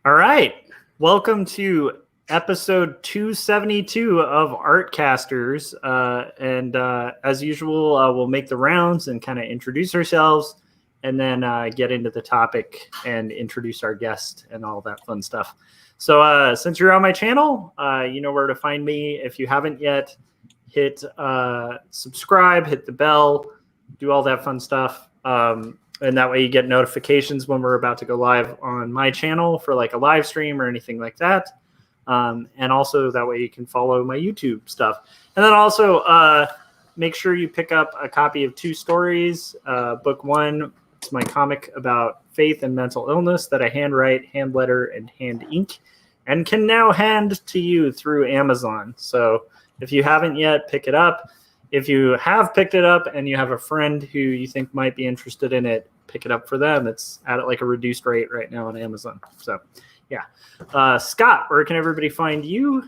All right. Welcome to episode 272 of Artcasters. As usual, we'll make the rounds and kind of introduce ourselves and then get into the topic and introduce our guest and all that fun stuff. So since you're on my channel, you know where to find me. If you haven't yet, hit subscribe, hit the bell, do all that fun stuff. And that way you get notifications when we're about to go live on my channel for like a live stream or anything like that. And also that way you can follow my YouTube stuff. And then also make sure you pick up a copy of Two Stories. Book one, it's my comic about faith and mental illness that I handwrite, hand letter, and hand ink, and can now hand to you through Amazon. So if you haven't yet, pick it up. If you have picked it up and you have a friend who you think might be interested in it, pick it up for them. It's at like a reduced rate right now on Amazon. So, yeah. Scott, where can everybody find you?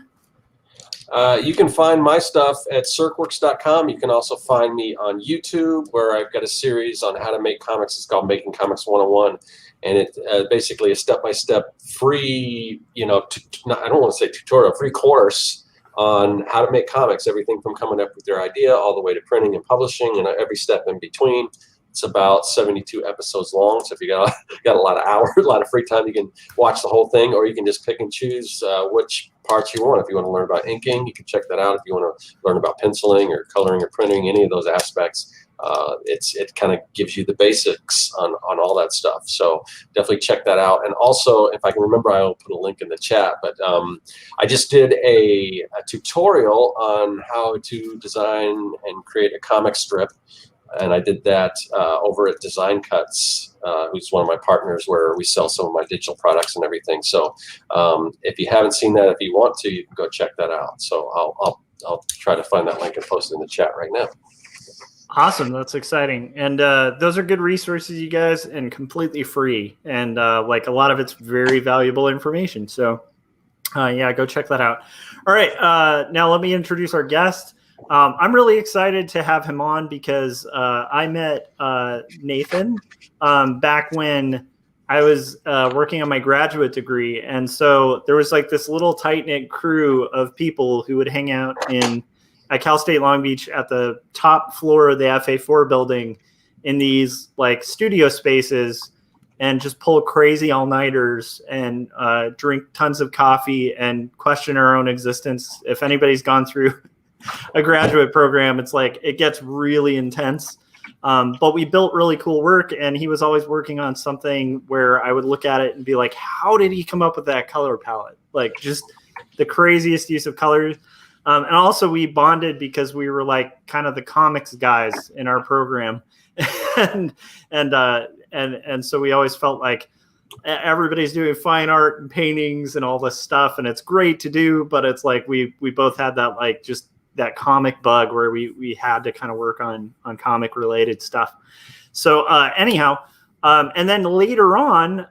You can find my stuff at Serkworks.com. You can also find me on YouTube, where I've got a series on how to make comics. It's called Making Comics 101. And it basically a step-by-step free, I don't want to say tutorial, free course on how to make comics, everything from coming up with your idea all the way to printing and publishing and every step in between. It's about 72 episodes long, so if you got a lot of hours, a lot of free time, you can watch the whole thing, or you can just pick and choose which parts you want. If you want to learn about inking, you can check that out. If you want to learn about penciling or coloring or printing, any of those aspects, it kind of gives you the basics on all that stuff. So definitely check that out. And also, if I can remember, I'll put a link in the chat, but I just did a tutorial on how to design and create a comic strip. And I did that over at Design Cuts, who's one of my partners, where we sell some of my digital products and everything. So if you haven't seen that, if you want to, you can go check that out. So I'll try to find that link and post it in the chat right now. Awesome. That's exciting. And those are good resources, you guys, and completely free. And like a lot of it's very valuable information. So yeah, go check that out. All right. Now let me introduce our guest. I'm really excited to have him on because I met Nathan back when I was working on my graduate degree. And so there was like this little tight-knit crew of people who would hang out at Cal State Long Beach at the top floor of the FA4 building in these like studio spaces and just pull crazy all-nighters and drink tons of coffee and question our own existence. If anybody's gone through a graduate program, it's like it gets really intense. But we built really cool work, and he was always working on something where I would look at it and be like, how did he come up with that color palette? Like just the craziest use of colors. And also we bonded because we were like kind of the comics guys in our program. and so we always felt like everybody's doing fine art and paintings and all this stuff, and it's great to do, but it's like we both had that like just that comic bug where we had to kind of work on comic related stuff. So anyhow, and then later on,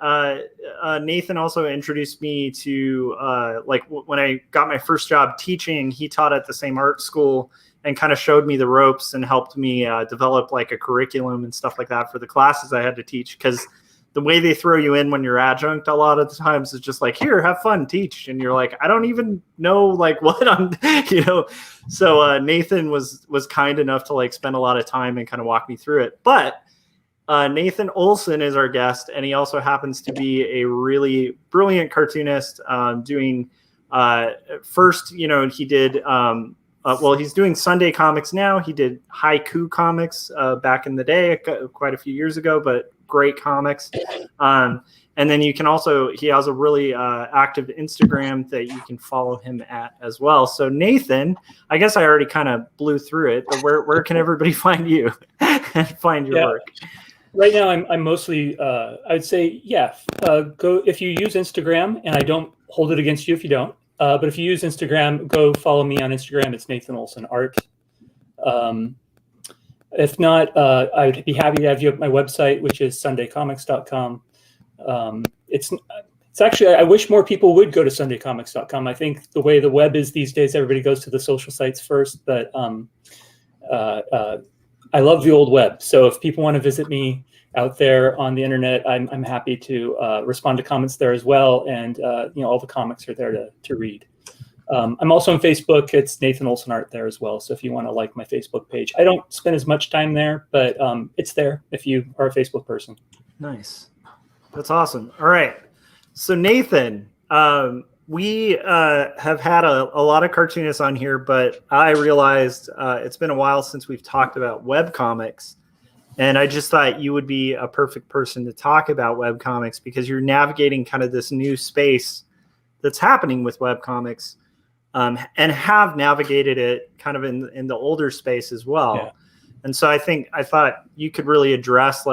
Nathan also introduced me to like when I got my first job teaching, he taught at the same art school and kind of showed me the ropes and helped me develop like a curriculum and stuff like that for the classes I had to teach. Because the way they throw you in when you're adjunct a lot of the times is just like, here, have fun, teach. And you're like, I don't even know like what I'm, So Nathan was kind enough to like spend a lot of time and kind of walk me through it. But Nathan Olsen is our guest, and he also happens to be a really brilliant cartoonist doing first, he did, well, he's doing Sunday comics now. He did haiku comics back in the day, quite a few years ago, but great comics. And then you can also, he has a really active Instagram that you can follow him at as well. So Nathan, I guess I already kind of blew through it, but where can everybody find you and find your work? Right now, I'm mostly, I'd say, go if you use Instagram, and I don't hold it against you if you don't, but if you use Instagram, go follow me on Instagram. It's Nathan Olsen Art. If not, I'd be happy to have you at my website, which is sundaycomics.com. It's actually, I wish more people would go to sundaycomics.com. I think the way the web is these days, everybody goes to the social sites first, but I love the old web. So if people want to visit me, out there on the internet. I'm happy to respond to comments there as well. And all the comics are there to read. I'm also on Facebook. It's Nathan Olsen Art there as well. So if you want to like my Facebook page, I don't spend as much time there, but it's there if you are a Facebook person. Nice. That's awesome. All right. So Nathan, we have had a lot of cartoonists on here, but I realized it's been a while since we've talked about webcomics. And I just thought you would be a perfect person to talk about webcomics because you're navigating kind of this new space that's happening with webcomics. And have navigated it kind of in the older space as well. Yeah. And so I thought you could really address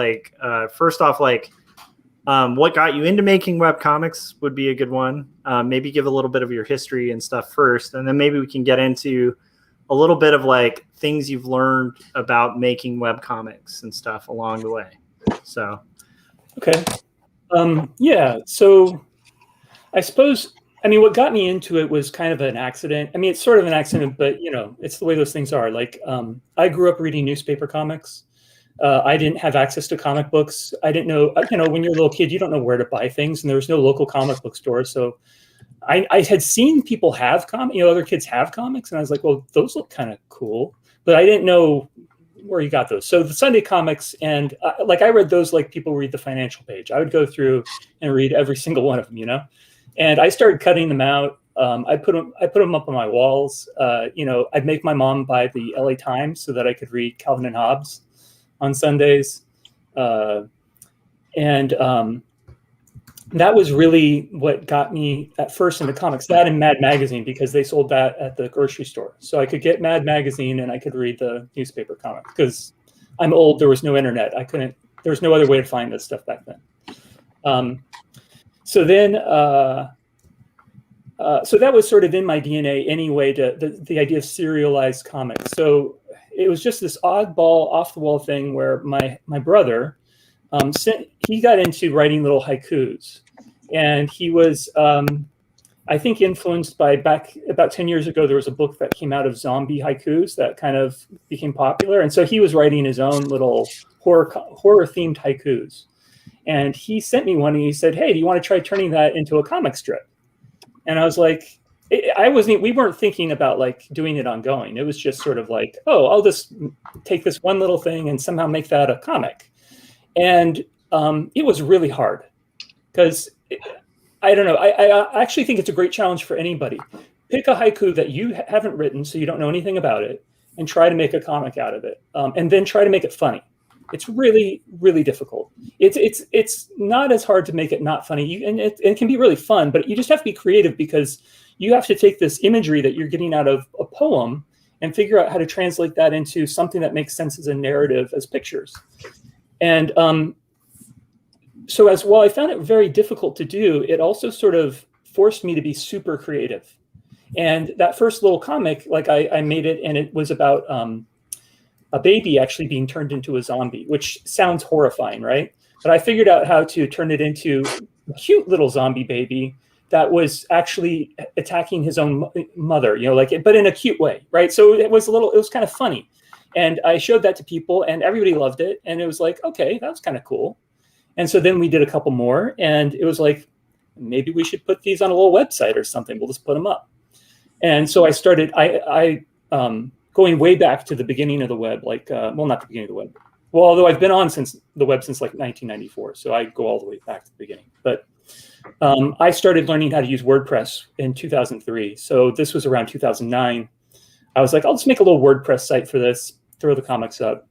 first off, what got you into making webcomics would be a good one. Maybe give a little bit of your history and stuff first, and then maybe we can get into a little bit of things you've learned about making webcomics and stuff along the way. So, okay. Yeah. So I suppose, what got me into it was kind of an accident. It's sort of an accident, but it's the way those things are. I grew up reading newspaper comics. I didn't have access to comic books. I didn't know, when you're a little kid, you don't know where to buy things, and there was no local comic book store. So I had seen people have other kids have comics, and I was like, well, those look kind of cool, but I didn't know where you got those. So the Sunday comics, and I read those like people read the financial page. I would go through and read every single one of them, And I started cutting them out. I put them up on my walls. I'd make my mom buy the LA Times so that I could read Calvin and Hobbes on Sundays. That was really what got me at first into comics. That and Mad Magazine, because they sold that at the grocery store. So I could get Mad Magazine and I could read the newspaper comics. Because I'm old, there was no internet. There was no other way to find this stuff back then. So that was sort of in my DNA anyway, the idea of serialized comics. So it was just this oddball, off-the-wall thing where my brother, he got into writing little haikus. And he was, I think, influenced by about 10 years ago, there was a book that came out of zombie haikus that kind of became popular. And so he was writing his own little horror-themed haikus. And he sent me one and he said, hey, do you want to try turning that into a comic strip? And I was like, we weren't thinking about doing it ongoing. It was just sort of I'll just take this one little thing and somehow make that a comic. And it was really hard because I don't know. I actually think it's a great challenge for anybody. Pick a haiku that you haven't written, so you don't know anything about it, and try to make a comic out of it. And then try to make it funny. It's really, really difficult. It's not as hard to make it not funny. It can be really fun, but you just have to be creative because you have to take this imagery that you're getting out of a poem and figure out how to translate that into something that makes sense as a narrative, as pictures. And so while I found it very difficult to do, it also sort of forced me to be super creative. And that first little comic, I made it, and it was about a baby actually being turned into a zombie, which sounds horrifying, right? But I figured out how to turn it into a cute little zombie baby that was actually attacking his own mother, but in a cute way, right? So it was kind of funny. And I showed that to people and everybody loved it. And it was okay, that was kind of cool. And so then we did a couple more and it was maybe we should put these on a little website or something. We'll just put them up. And so I started, going way back to the beginning of the web, not the beginning of the web. Well, although I've been on the web since 1994, so I go all the way back to the beginning. But I started learning how to use WordPress in 2003. So this was around 2009. I was I'll just make a little WordPress site for this, throw the comics up.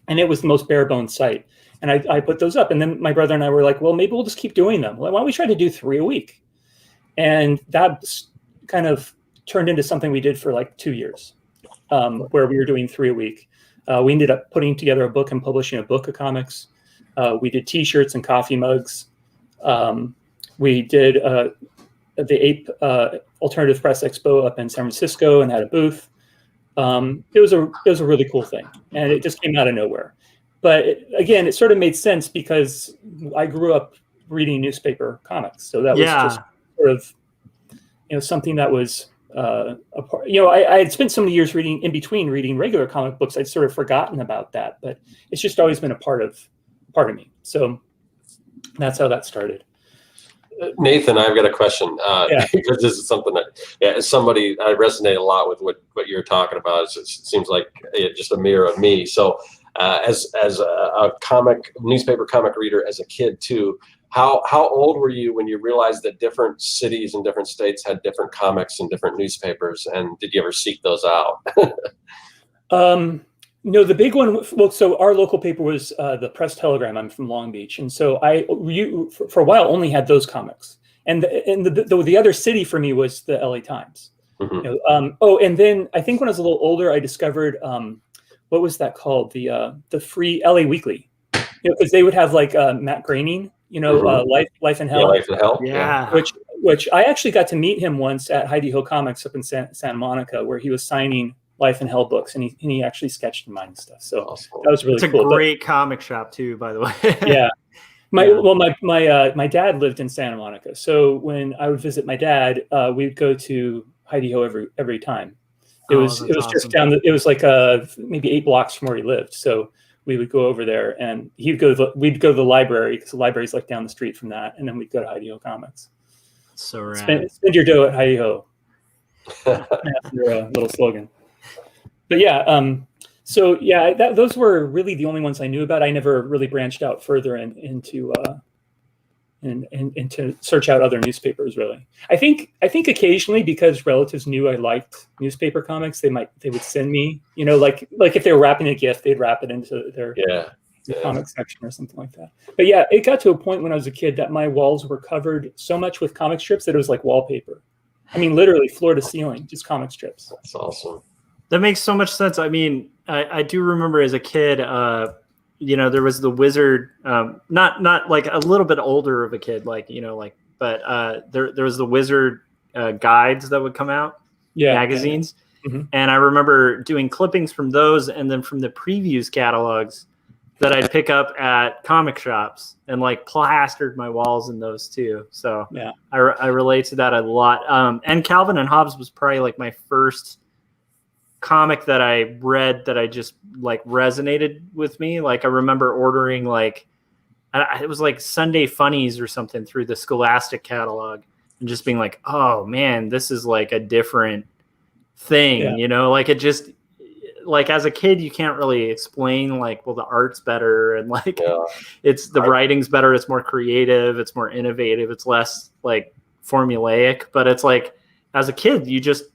And it was the most bare bones site. And I put those up. And then my brother and I were well, maybe we'll just keep doing them. Why don't we try to do 3 a week? And that kind of turned into something we did for 2 years. Where we were doing 3 a week. We ended up putting together a book and publishing a book of comics. We did T-shirts and coffee mugs. We did the Ape Alternative Press Expo up in San Francisco and had a booth. It was a really cool thing, and it just came out of nowhere. But again, it sort of made sense because I grew up reading newspaper comics, so that was just sort of something that was. I had spent so many years reading regular comic books, I'd sort of forgotten about that, but it's just always been a part of part of me. So that's how that started. Nathan, I've got a question Yeah. because this is something that, as somebody, I resonate a lot with what you're talking about. It seems like just a mirror of me. So, as a newspaper comic reader as a kid too, how old were you when you realized that different cities and different states had different comics and different newspapers, and did you ever seek those out? No, the big one. Well, so our local paper was the Press Telegram. I'm from Long Beach, and so for a while only had those comics. And the other city for me was the LA Times. Mm-hmm. And then I think when I was a little older, I discovered what was that called? The free LA Weekly. Because they would have like Matt Groening, Mm-hmm. Life in Hell. Yeah, Life in Hell. Yeah. Which I actually got to meet him once at Heidi Ho Comics up in Santa Monica, where he was signing Life in Hell books, and he actually sketched mine and stuff. So Awesome. that was really cool. It's a great comic shop too, by the way. Yeah. My dad lived in Santa Monica, so when I would visit my dad, we'd go to Heidi Ho every time. It was awesome. just down. It was like maybe 8 blocks from where he lived. So we would go over there, and we'd go to the library, because the library's like down the street from that, and then we'd go to Heidi Ho Comics. So rad. Spend your dough at Heidi Ho. That's your little slogan. But yeah, so yeah, those were really the only ones I knew about. I never really branched out further into search out other newspapers. Really, I think occasionally, because relatives knew I liked newspaper comics, they would send me, like if they were wrapping a gift, they'd wrap it into their comic section or something like that. But yeah, it got to a point when I was a kid that my walls were covered so much with comic strips that it was like wallpaper. I mean, literally floor to ceiling, just comic strips. That's awesome. That makes so much sense. I mean, I do remember as a kid, there was the Wizard, not like a little bit older of a kid, but there was the Wizard guides that would come out, magazines. Yeah. Mm-hmm. And I remember doing clippings from those, and then from the previews catalogs that I'd pick up at comic shops, and like plastered my walls in those too. So yeah, I relate to that a lot. And Calvin and Hobbes was probably like my first comic that I read that I just like resonated with me. Like I remember ordering it was like Sunday Funnies or something through the Scholastic catalog, and just being like, oh man, this is like a different thing, like it just, like as a kid, you can't really explain like, well, the art's better, and it's the writing's better. It's more creative. It's more innovative. It's less like formulaic, but it's like, as a kid, you just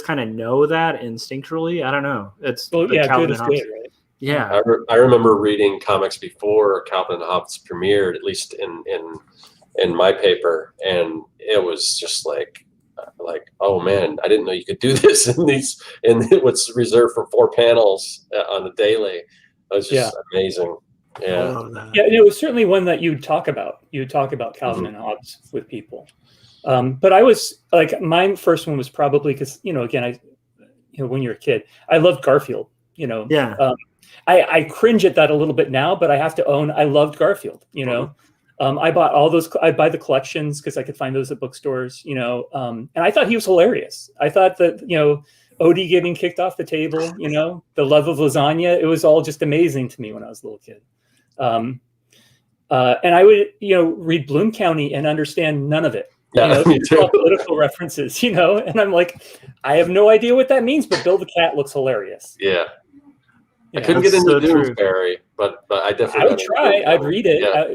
kind of know that instinctually. I don't know. It's good is good, right? Yeah. I remember reading comics before Calvin and Hobbes premiered, at least in my paper, and it was just like, oh man, I didn't know you could do this in what's reserved for 4 panels on the daily. It was just amazing. Yeah. Yeah, it was certainly one that you'd talk about. You would talk about Calvin and Hobbes with people. But I was like, my first one was probably because, again, when you're a kid, I loved Garfield, Yeah. I cringe at that a little bit now, but I have to own, I loved Garfield, I bought all those, I'd buy the collections because I could find those at bookstores, and I thought he was hilarious. I thought that, Odie getting kicked off the table, the love of lasagna, it was all just amazing to me when I was a little kid. And I would, read Bloom County and understand none of it. Me too. Political references, and I'm like, I have no idea what that means, but Bill the Cat looks hilarious. Yeah. I couldn't get into Doonesbury, but I definitely. I would try. I'd read it. Yeah.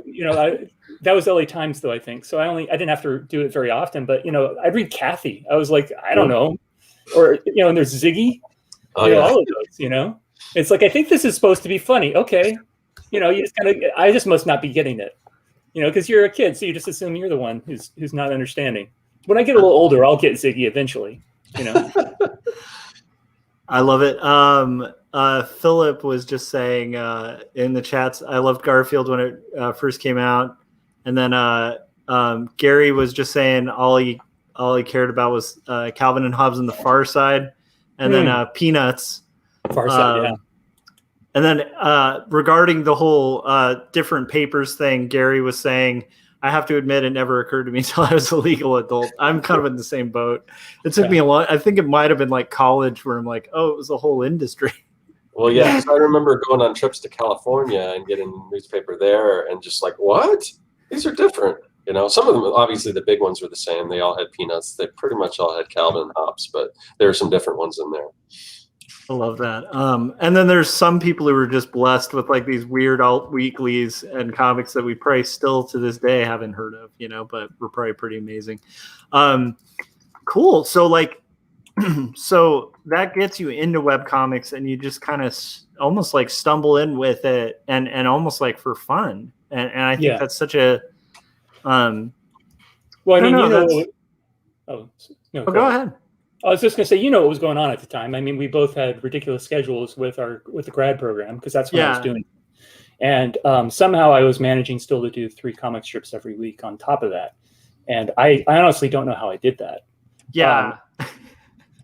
That was LA Times, though, I think. So I didn't have to do it very often, but I'd read Kathy. I was like, I don't know, or and there's Ziggy. All of those. It's like, I think this is supposed to be funny. Okay, you just kind of. I just must not be getting it. Because you're a kid, so you just assume you're the one who's not understanding. When I get a little older, I'll get Ziggy eventually. I love it. Philip was just saying in the chats, I loved Garfield when it first came out, and then Gary was just saying all he cared about was Calvin and Hobbes and the Far Side, and then Peanuts. Far Side, yeah. And then regarding the whole different papers thing, Gary was saying, I have to admit, it never occurred to me until I was a legal adult. I'm kind of in the same boat. It took me a long. I think it might have been like college where I'm like, oh, it was a whole industry. Well, yeah, 'cause I remember going on trips to California and getting a newspaper there and just like, what? These are different. You know, some of them, obviously the big ones were the same. They all had peanuts. They pretty much all had Calvin and Hobbes, but there are some different ones in there. I love that. And then there's some people who were just blessed with like these weird alt weeklies and comics that we probably still to this day haven't heard of, you know, but were probably pretty amazing. Cool. So like, so that gets you into webcomics and you just kind of almost like stumble in with it and almost like for fun. And I think that's such a, well, I mean, know, go ahead. I was just going to say, you know what was going on at the time. I mean, we both had ridiculous schedules with the grad program because that's what I was doing. And somehow I was managing still to do 3 comic strips every week on top of that. And I honestly don't know how I did that. Yeah.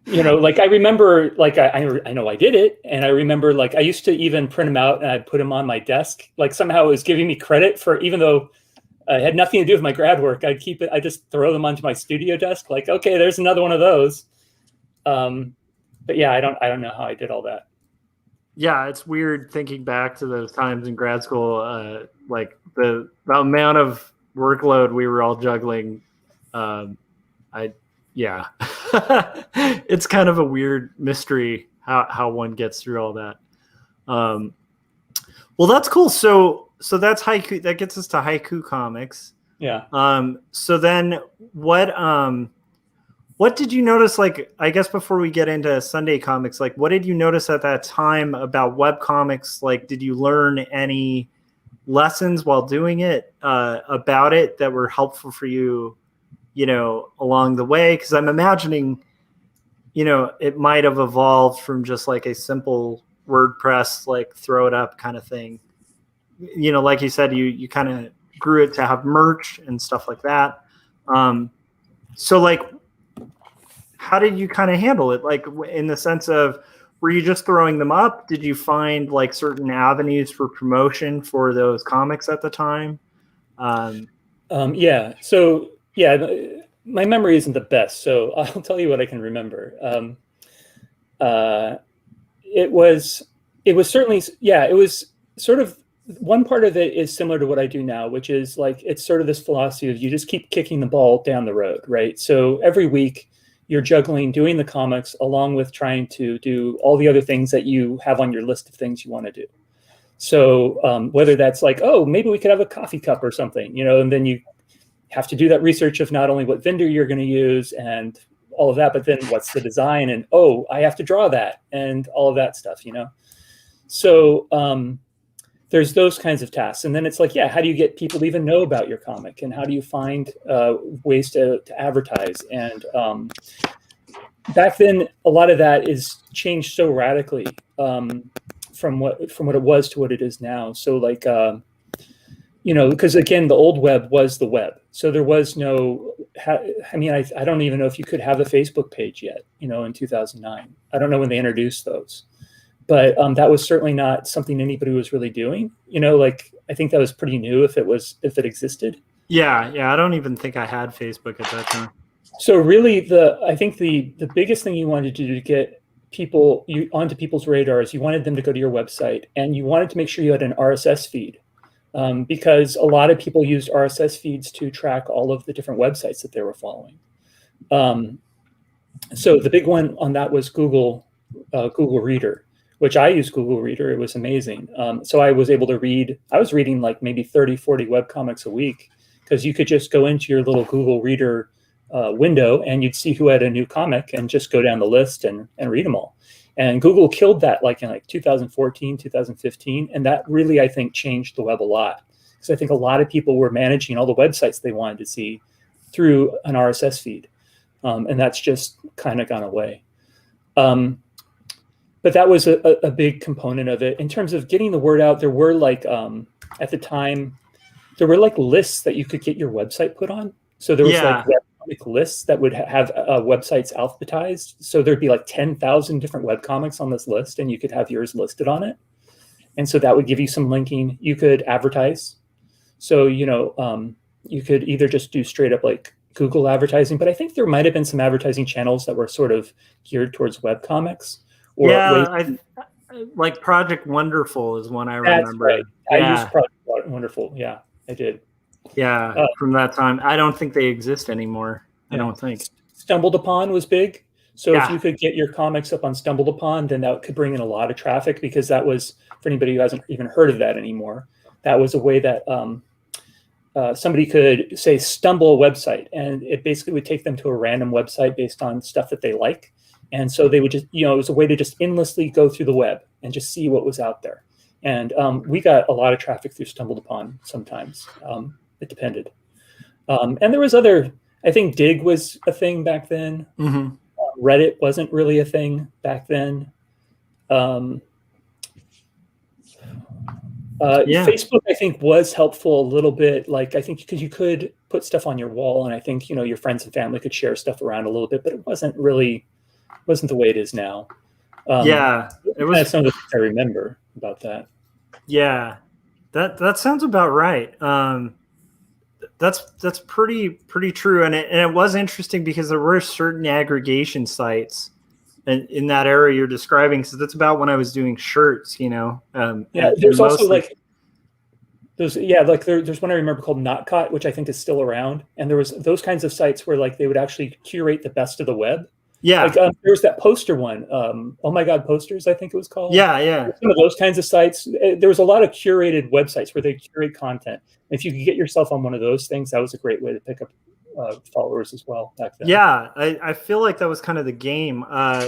You know, like I remember, like I know I did it. And I remember like I used to even print them out and I'd put them on my desk. Like somehow it was giving me credit for, even though it had nothing to do with my grad work, I'd keep it, I just throw them onto my studio desk. Like, okay, there's another one of those. But yeah, I don't know how I did all that. Yeah, it's weird thinking back to those times in grad school, like the amount of workload we were all juggling. It's kind of a weird mystery how one gets through all that. Well, that's cool. So that's haiku. That gets us to haiku comics. Yeah. So then what did you notice, like, I guess before we get into Sunday comics, like, what did you notice at that time about webcomics? Like, did you learn any lessons while doing it about it that were helpful for you, you know, along the way? Because I'm imagining, you know, it might have evolved from just like a simple WordPress, like throw it up kind of thing. You know, like you said, you kind of grew it to have merch and stuff like that. So like, how did you kind of handle it? Like in the sense of, were you just throwing them up? Did you find like certain avenues for promotion for those comics at the time? Yeah. So yeah, my memory isn't the best, so I'll tell you what I can remember. It was certainly, yeah, it was sort of, one part of it is similar to what I do now, which is like, it's sort of this philosophy of you just keep kicking the ball down the road, right? So every week you're juggling doing the comics along with trying to do all the other things that you have on your list of things you want to do. So whether that's like, oh, maybe we could have a coffee cup or something, you know, and then you have to do that research of not only what vendor you're going to use and all of that, but then what's the design, and oh, I have to draw that and all of that stuff, you know? So there's those kinds of tasks. And then it's like, yeah, how do you get people to even know about your comic? And how do you find ways to advertise? And back then, a lot of that is changed so radically from what it was to what it is now. So like, you know, because again, the old web was the web. So there was no, I mean, I don't even know if you could have a Facebook page yet, you know, in 2009. I don't know when they introduced those. But that was certainly not something anybody was really doing. You know, like, I think that was pretty new if it existed. Yeah. I don't even think I had Facebook at that time. So really, I think the biggest thing you wanted to do to get people onto people's radars, you wanted them to go to your website, and you wanted to make sure you had an RSS feed, because a lot of people used RSS feeds to track all of the different websites that they were following. So the big one on that was Google Reader, which I use Google Reader. It was amazing. So I was able to I was reading like maybe 30, 40 webcomics a week, because you could just go into your little Google Reader window and you'd see who had a new comic and just go down the list and read them all. And Google killed that like in like 2014, 2015. And that really, I think, changed the web a lot. Because I think a lot of people were managing all the websites they wanted to see through an RSS feed. And that's just kind of gone away. But that was a big component of it. In terms of getting the word out, there were like, at the time, there were like lists that you could get your website put on. So there was like webcomic lists that would have websites alphabetized. So there'd be like 10,000 different webcomics on this list, and you could have yours listed on it. And so that would give you some linking. You could advertise. So, you know, you could either just do straight up like Google advertising, but I think there might have been some advertising channels that were sort of geared towards webcomics. Or Like Project Wonderful is one I That's remember. right. I Yeah. used Project Wonderful. Yeah, I did. Yeah, from that time. I don't think they exist anymore. I don't think. Stumbled Upon was big. So Yeah. if you could get your comics up on Stumbled Upon, then that could bring in a lot of traffic, because that was, for anybody who hasn't even heard of that anymore, that was a way that somebody could, say, stumble a website, and it basically would take them to a random website based on stuff that they like. And so they would just, it was a way to just endlessly go through the web and just see what was out there. And we got a lot of traffic through Stumbled Upon sometimes. It depended. And there was other, I think Dig was a thing back then. Mm-hmm. Reddit wasn't really a thing back then. Facebook, I think, was helpful a little bit. Like, I think because you could put stuff on your wall, and I think, your friends and family could share stuff around a little bit, but it wasn't the way it is now. It was some of the things I remember about that. Yeah, that sounds about right. That's pretty true, and it was interesting because there were certain aggregation sites in that area you're describing. So that's about when I was doing shirts, there's also like there's one I remember called Notcot, which I think is still around, and there was those kinds of sites where like they would actually curate the best of the web. Yeah, like there was that poster one. Oh my God, Posters, I think it was called. Yeah. Some of those kinds of sites. There was a lot of curated websites where they curate content. If you could get yourself on one of those things, that was a great way to pick up followers as well back then. Yeah, I feel like that was kind of the game.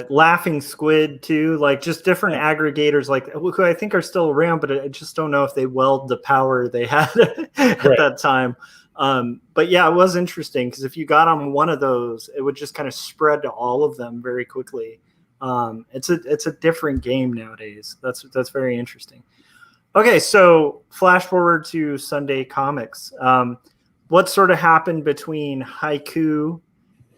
Laughing Squid too, like just different aggregators, like who I think are still around, but I just don't know if they weld the power they had at that time. But yeah, it was interesting because if you got on one of those, it would just kind of spread to all of them very quickly. It's a different game nowadays. That's very interesting. Okay, so flash forward to Sunday Comics. What sort of happened between Haiku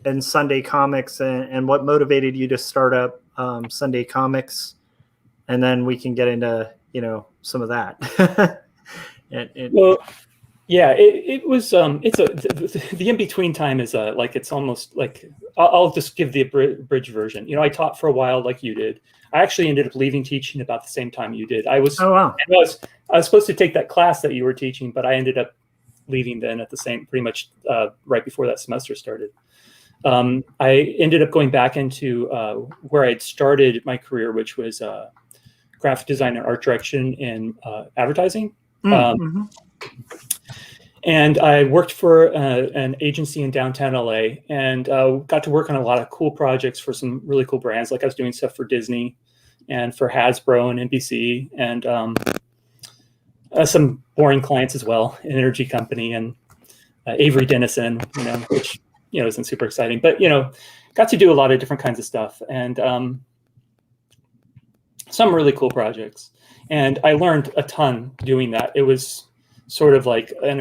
and Sunday Comics, and what motivated you to start up Sunday Comics? And then we can get into some of that. It was the in between time is it's almost like I'll just give the abridged version. I taught for a while like you did. I actually ended up leaving teaching about the same time you did. I was supposed to take that class that you were teaching, but I ended up leaving then at the same, pretty much right before that semester started. I ended up going back into where I'd started my career, which was graphic design and art direction in advertising. Mm-hmm. And I worked for an agency in downtown LA, and got to work on a lot of cool projects for some really cool brands. Like I was doing stuff for Disney and for Hasbro and NBC, and some boring clients as well, an energy company and Avery Dennison, which, isn't super exciting, but, got to do a lot of different kinds of stuff, and some really cool projects. And I learned a ton doing that. It was sort of like a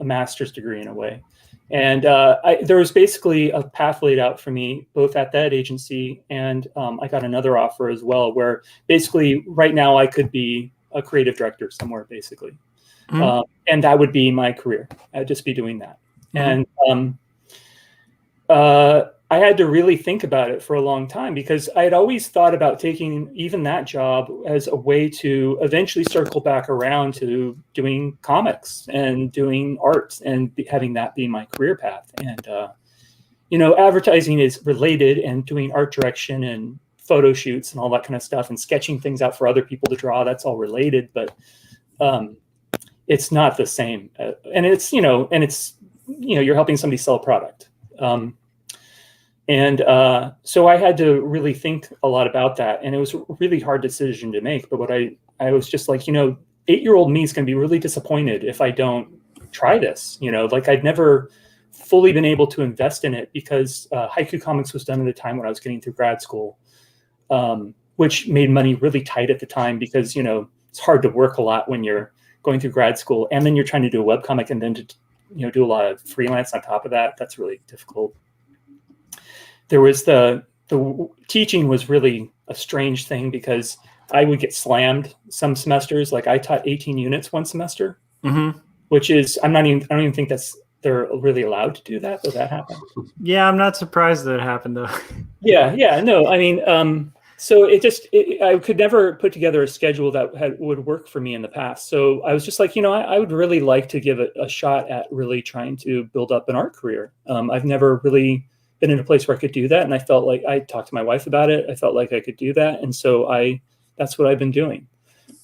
master's degree in a way. And there was basically a path laid out for me, both at that agency and I got another offer as well, where basically right now I could be a creative director somewhere, basically. Mm-hmm. And that would be my career. I'd just be doing that. Mm-hmm. And I had to really think about it for a long time, because I had always thought about taking even that job as a way to eventually circle back around to doing comics and doing art and having that be my career path. And, advertising is related, and doing art direction and photo shoots and all that kind of stuff and sketching things out for other people to draw, that's all related, but it's not the same. And it's, you're helping somebody sell a product. So I had to really think a lot about that. And it was a really hard decision to make. But what I was just like, 8-year-old me is going to be really disappointed if I don't try this. I'd never fully been able to invest in it, because Haiku Comics was done at a time when I was getting through grad school, which made money really tight at the time, because, it's hard to work a lot when you're going through grad school, and then you're trying to do a webcomic, and then to, do a lot of freelance on top of that. That's really difficult. There was the teaching was really a strange thing, because I would get slammed some semesters. Like I taught 18 units one semester, mm-hmm. which is, I don't even think they're really allowed to do that, but that happened. Yeah. I'm not surprised that it happened though. Yeah. No, I mean, So I could never put together a schedule that would work for me in the past. So I was just like, I would really like to give it a shot at really trying to build up an art career. I've never really been in a place where I could do that. And I felt like I talked to my wife about it. I felt like I could do that. And so that's what I've been doing.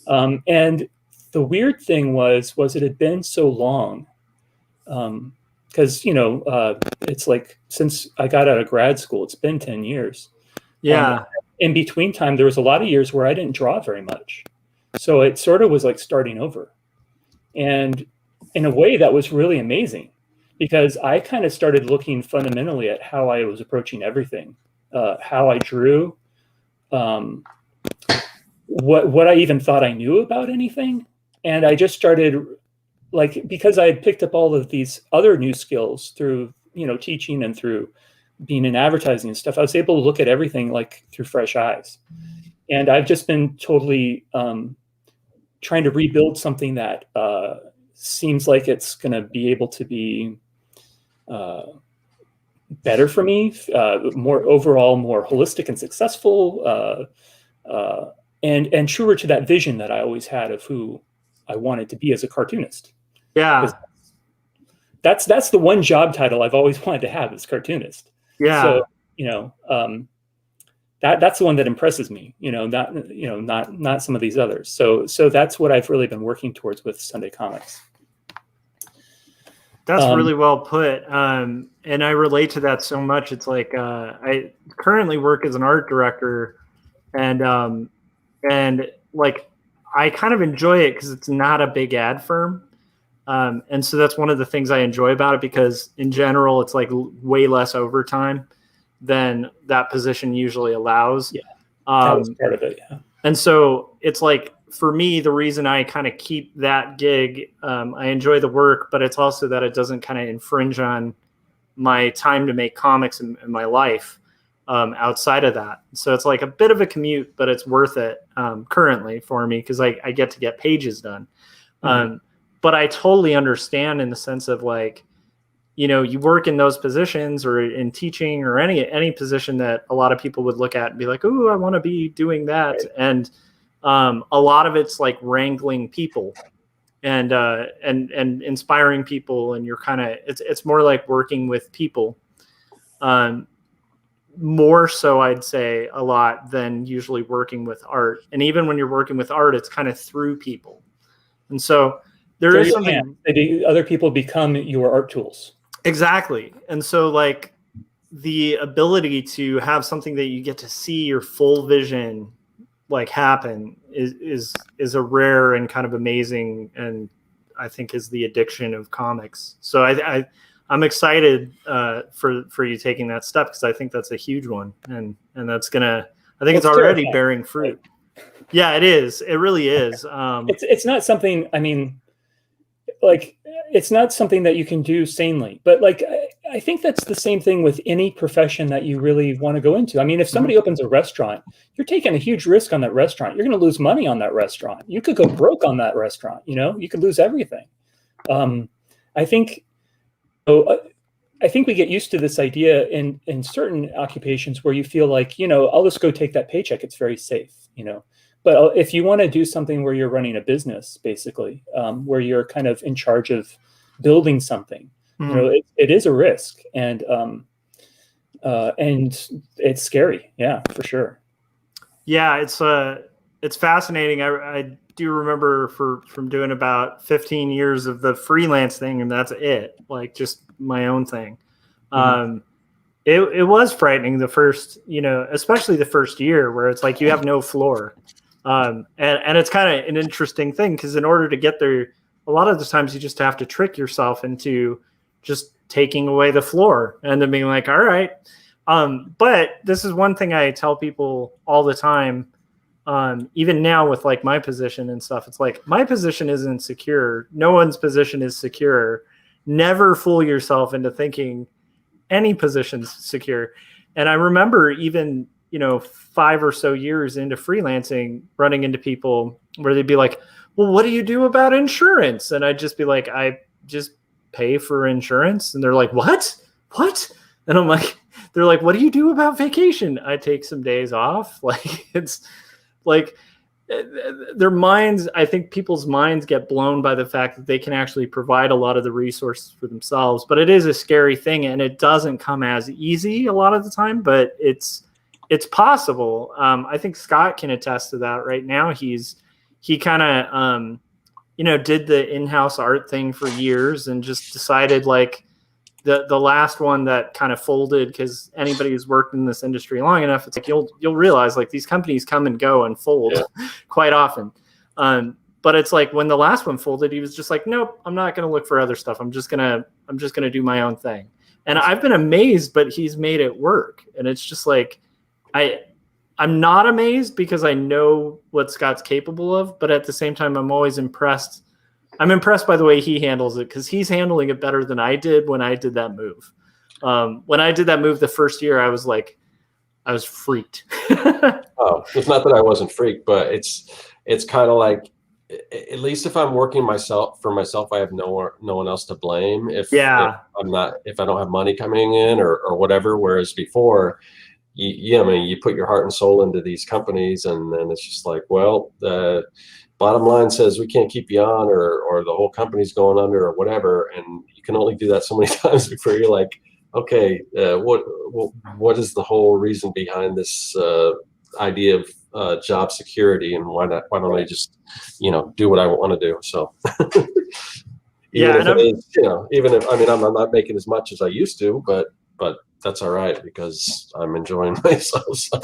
And the weird thing was it had been so long. Because, it's like since I got out of grad school, it's been 10 years. Yeah. In between time, there was a lot of years where I didn't draw very much. So it sort of was like starting over. And in a way that was really amazing because I kind of started looking fundamentally at how I was approaching everything, how I drew, what I even thought I knew about anything. And I just started because I had picked up all of these other new skills through, teaching and through being in advertising and stuff, I was able to look at everything like through fresh eyes. And I've just been totally trying to rebuild something that seems like it's going to be able to be better for me, more holistic and successful, and truer to that vision that I always had of who I wanted to be as a cartoonist. Yeah. That's the one job title I've always wanted to have is cartoonist. Yeah. So, that's the one that impresses me, not some of these others. So that's what I've really been working towards with Sunday Comics. That's really well put. And I relate to that so much. It's like, I currently work as an art director and like, I kind of enjoy it because it's not a big ad firm. And so that's one of the things I enjoy about it because in general, it's like way less overtime than that position usually allows. Yeah, that was part of it. Yeah. And so it's like, for me, the reason I kind of keep that gig, I enjoy the work, but it's also that it doesn't kind of infringe on my time to make comics in my life outside of that. So it's like a bit of a commute, but it's worth it currently for me because I get to get pages done. Mm-hmm. But I totally understand in the sense of like, you work in those positions or in teaching or any position that a lot of people would look at and be like, "Ooh, I want to be doing that." Right. And a lot of it's like wrangling people and inspiring people. And you're kind of, it's more like working with people. More so, I'd say a lot than usually working with art. And even when you're working with art, it's kind of through people. And so there is something other people become your art tools. Exactly. And so like the ability to have something that you get to see your full vision like happen is a rare and kind of amazing, and I think is the addiction of comics. So I'm excited for you taking that step because I think that's a huge one, and that's gonna, I think it's already bearing fruit. Yeah, it is. It really is. It's not something, I mean, like, it's not something that you can do sanely, but like, I think that's the same thing with any profession that you really want to go into. I mean, if somebody opens a restaurant, you're taking a huge risk on that restaurant. You're going to lose money on that restaurant. You could go broke on that restaurant. You could lose everything. I think we get used to this idea in certain occupations where you feel like, I'll just go take that paycheck. It's very safe, But if you want to do something where you're running a business, basically, where you're kind of in charge of building something, it is a risk, and it's scary. Yeah, for sure. Yeah, it's fascinating. I do remember from doing about 15 years of the freelance thing, and that's it, like just my own thing. It was frightening the first, especially the first year where it's like you have no floor. And it's kind of an interesting thing because in order to get there, a lot of the times you just have to trick yourself into just taking away the floor and then being like, all right. But this is one thing I tell people all the time. Even now with like my position and stuff, it's like my position isn't secure. No one's position is secure. Never fool yourself into thinking any position's secure. And I remember even, 5 or so years into freelancing, running into people where they'd be like, well, what do you do about insurance? And I'd just be like, I just pay for insurance. And they're like, what? And I'm like, they're like, what do you do about vacation? I take some days off. Like, it's like their minds, I think people's minds get blown by the fact that they can actually provide a lot of the resources for themselves, but it is a scary thing, and it doesn't come as easy a lot of the time, but it's possible. I think Scott can attest to that right now. He kind of, did the in-house art thing for years and just decided, like, the last one that kind of folded, because anybody who's worked in this industry long enough, it's like you'll realize, like, these companies come and go and fold quite often. But it's like when the last one folded, he was just like, nope, I'm not going to look for other stuff. I'm just gonna do my own thing. And I've been amazed, but he's made it work. And it's just like, I'm not amazed because I know what Scott's capable of, but at the same time, I'm always impressed. I'm impressed by the way he handles it, because he's handling it better than I did when I did that move. When I did that move the first year, I was freaked. Oh, it's not that I wasn't freaked, but it's kind of like, at least if I'm working for myself, I have no one else to blame. If I don't have money coming in or whatever. Whereas before, you put your heart and soul into these companies, and then it's just like, well, the bottom line says we can't keep you on, or the whole company's going under, or whatever, and you can only do that so many times before you're like, okay, what is the whole reason behind this idea of job security, and why don't I just do what I want to do? So even if I'm not making as much as I used to, but that's all right, because I'm enjoying myself. So.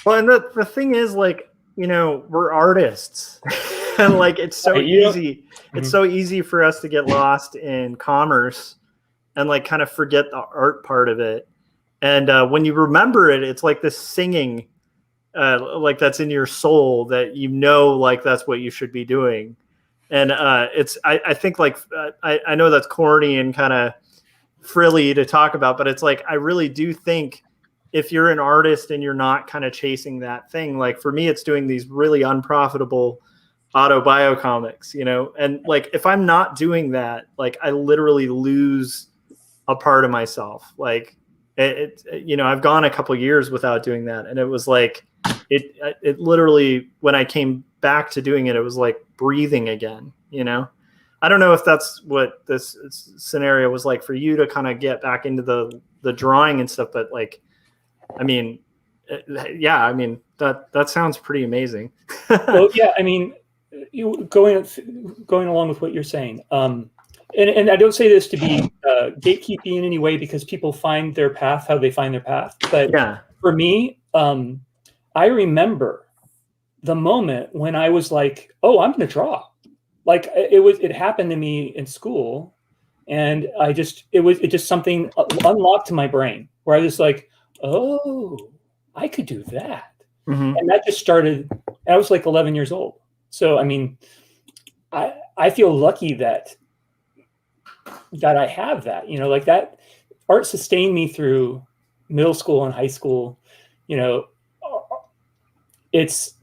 Well, and the thing is, like, we're artists, and like, it's so easy. It's so easy for us to get lost in commerce and like kind of forget the art part of it. And when you remember it, it's like this singing, like that's in your soul, that like that's what you should be doing. And I think, like, I know that's corny and kind of frilly to talk about, but it's like, I really do think if you're an artist and you're not kind of chasing that thing, like for me, it's doing these really unprofitable auto-bio comics, and like, if I'm not doing that, like, I literally lose a part of myself. Like I've gone a couple years without doing that. And it was like, it literally, when I came back to doing it, it was like breathing again, I don't know if that's what this scenario was like for you to kind of get back into the drawing and stuff, but like, I mean, that sounds pretty amazing. Well, yeah, I mean, going along with what you're saying, and I don't say this to be gatekeeping in any way, because people find their path how they find their path. But for me, I remember the moment when I was like, oh, I'm going to draw. Like, it happened to me in school, and it just something unlocked to my brain where I was like, oh, I could do that. Mm-hmm. And that just started, I was like 11 years old. So, I mean, I feel lucky that I have that, like that art sustained me through middle school and high school. It's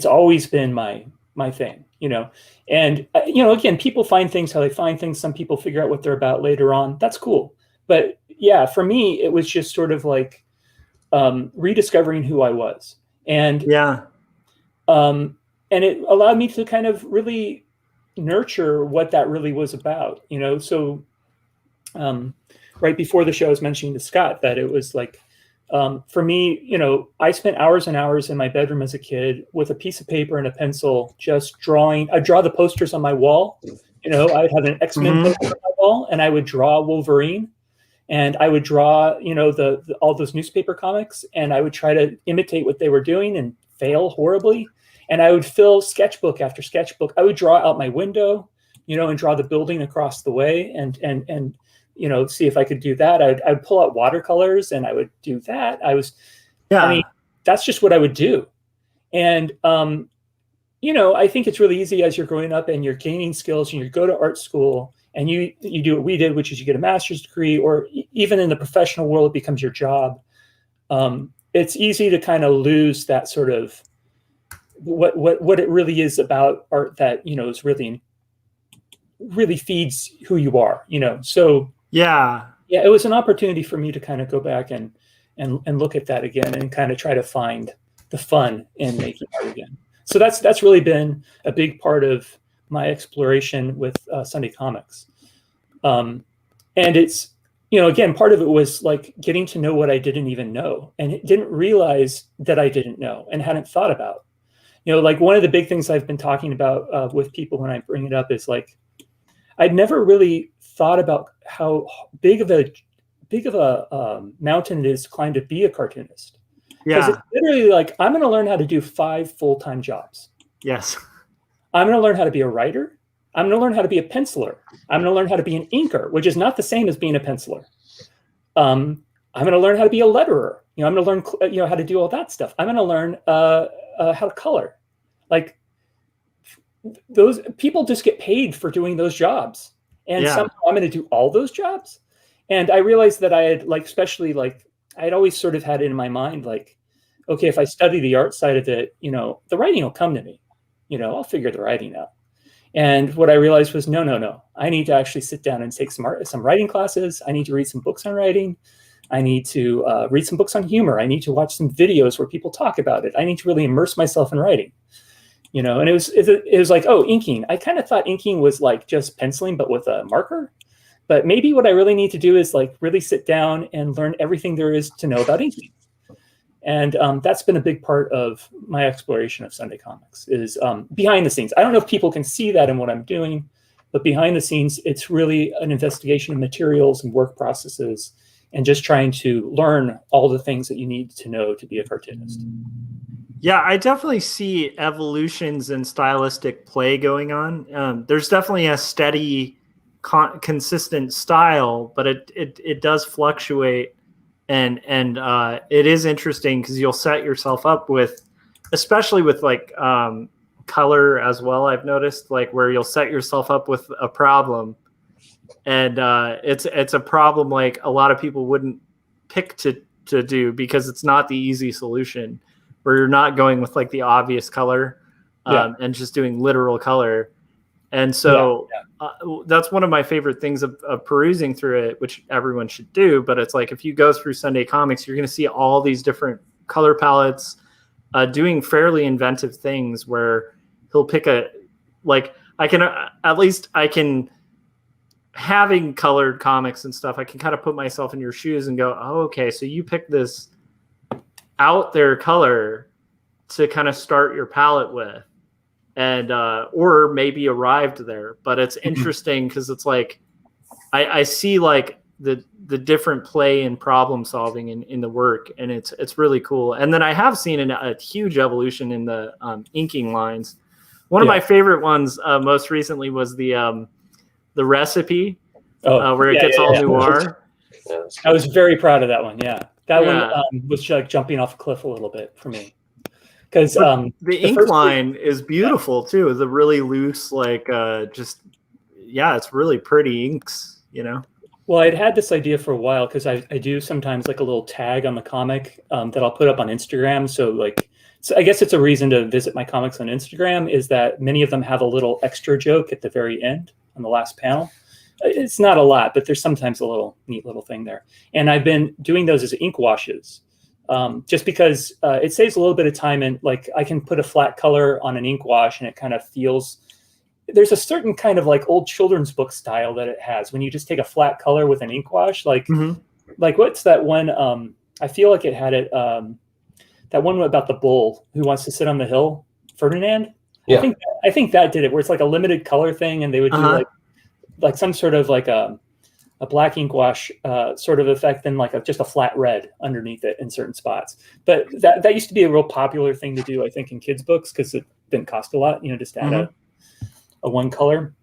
always been my thing, and again, people find things how they find things. Some people figure out what they're about later on. That's cool. But yeah, for me, it was just sort of like rediscovering who I was. And and it allowed me to kind of really nurture what that really was about, so right before the show, I was mentioning to Scott that it was like, for me, I spent hours and hours in my bedroom as a kid with a piece of paper and a pencil, just drawing. I'd draw the posters on my wall. I'd have an X-Men poster on my wall, and I would draw Wolverine, and I would draw, all those newspaper comics, and I would try to imitate what they were doing and fail horribly. And I would fill sketchbook after sketchbook. I would draw out my window, and draw the building across the way, and see if I could do that. I'd pull out watercolors and I would do that. I mean, that's just what I would do. And, I think it's really easy as you're growing up and you're gaining skills and you go to art school and you do what we did, which is you get a master's degree, or even in the professional world, it becomes your job. It's easy to kind of lose that sort of what it really is about art that, is really feeds who you are, So, yeah. Yeah, it was an opportunity for me to kind of go back and look at that again and kind of try to find the fun in making art again. So that's really been a big part of my exploration with Sunday Comics. And it's, again, part of it was like getting to know what I didn't even know and didn't realize that I didn't know and hadn't thought about. Like one of the big things I've been talking about with people when I bring it up is like, I'd never really thought about how big of a mountain it is to climb to be a cartoonist. Because it's literally like, I'm going to learn how to do 5 full-time jobs. Yes. I'm going to learn how to be a writer. I'm going to learn how to be a penciler. I'm going to learn how to be an inker, which is not the same as being a penciler. I'm going to learn how to be a letterer. I'm going to learn, how to do all that stuff. I'm going to learn how to color. Like, those people just get paid for doing those jobs. And somehow I'm going to do all those jobs. And I realized that I had especially I'd always sort of had it in my mind, okay, if I study the art side of it, the writing will come to me, I'll figure the writing out. And what I realized was, no, I need to actually sit down and take some writing classes. I need to read some books on writing. I need to read some books on humor. I need to watch some videos where people talk about it. I need to really immerse myself in writing. And it was like, oh, inking. I kind of thought inking was like just penciling, but with a marker. But maybe what I really need to do is really sit down and learn everything there is to know about inking. And that's been a big part of my exploration of Sunday Comics is behind the scenes. I don't know if people can see that in what I'm doing, but behind the scenes, it's really an investigation of materials and work processes and just trying to learn all the things that you need to know to be a cartoonist. Yeah, I definitely see evolutions in stylistic play going on. There's definitely a steady, consistent style, but it does fluctuate, and it is interesting because you'll set yourself up with, especially with color as well. I've noticed where you'll set yourself up with a problem, and it's a problem a lot of people wouldn't pick to do because it's not the easy solution. Where you're not going with the obvious color and just doing literal color. And so that's one of my favorite things of perusing through it, which everyone should do. But it's if you go through Sunday Comics, you're going to see all these different color palettes doing fairly inventive things where he'll pick I can having colored comics and stuff, I can kind of put myself in your shoes and go, oh, okay, so you pick this out there color to kind of start your palette with, and or maybe arrived there. But it's interesting because it's I see the different play and problem solving in the work, and it's really cool. And then I have seen a huge evolution in the inking lines. One of my favorite ones most recently was the recipe where it gets all noir. I was very proud of that one. Yeah. That one was jumping off a cliff a little bit for me. Because the ink line is beautiful too. The really loose, it's really pretty inks, Well, I'd had this idea for a while because I do sometimes a little tag on the comic that I'll put up on Instagram. So I guess it's a reason to visit my comics on Instagram is that many of them have a little extra joke at the very end on the last panel. It's not a lot, but there's sometimes a little neat little thing there. And I've been doing those as ink washes just because it saves a little bit of time. And I can put a flat color on an ink wash and it kind of feels, there's a certain kind of old children's book style that it has when you just take a flat color with an ink wash. What's that one? I feel like it had it, that one about the bull who wants to sit on the hill, Ferdinand. Yeah. I think that did it where it's a limited color thing and they would do some sort of a black ink wash sort of effect and just a flat red underneath it in certain spots. But that used to be a real popular thing to do, I think, in kids' books because it didn't cost a lot, just to add a one color.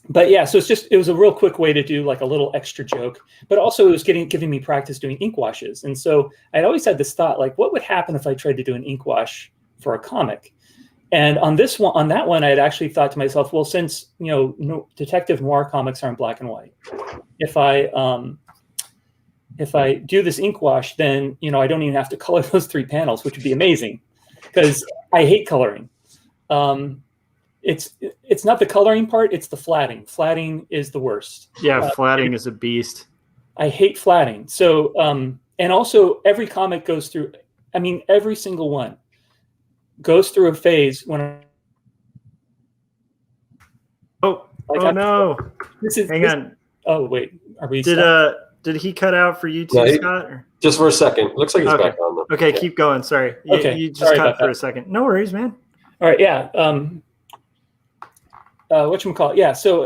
But yeah, so it was a real quick way to do a little extra joke, but also it was giving me practice doing ink washes. And so I'd always had this thought, what would happen if I tried to do an ink wash for a comic? And on that one, I had actually thought to myself, well, since detective noir comics are in black and white, if I do this ink wash, then I don't even have to color those 3 panels, which would be amazing, because I hate coloring. It's not the coloring part; it's the flatting. Flatting is the worst. Yeah, flatting is a beast. I hate flatting. So, and also every comic goes through, I mean, every single one goes through a phase when Oh no! Hang on. Oh wait, are we? Did he cut out for you too, No, Scott? Or? Just for a second. Looks like he's Okay. back on though. Okay, Yeah. keep going. Sorry. Okay, You just sorry cut about for that. a second. No worries, man. All right, yeah. Whatchamacallit? Yeah, so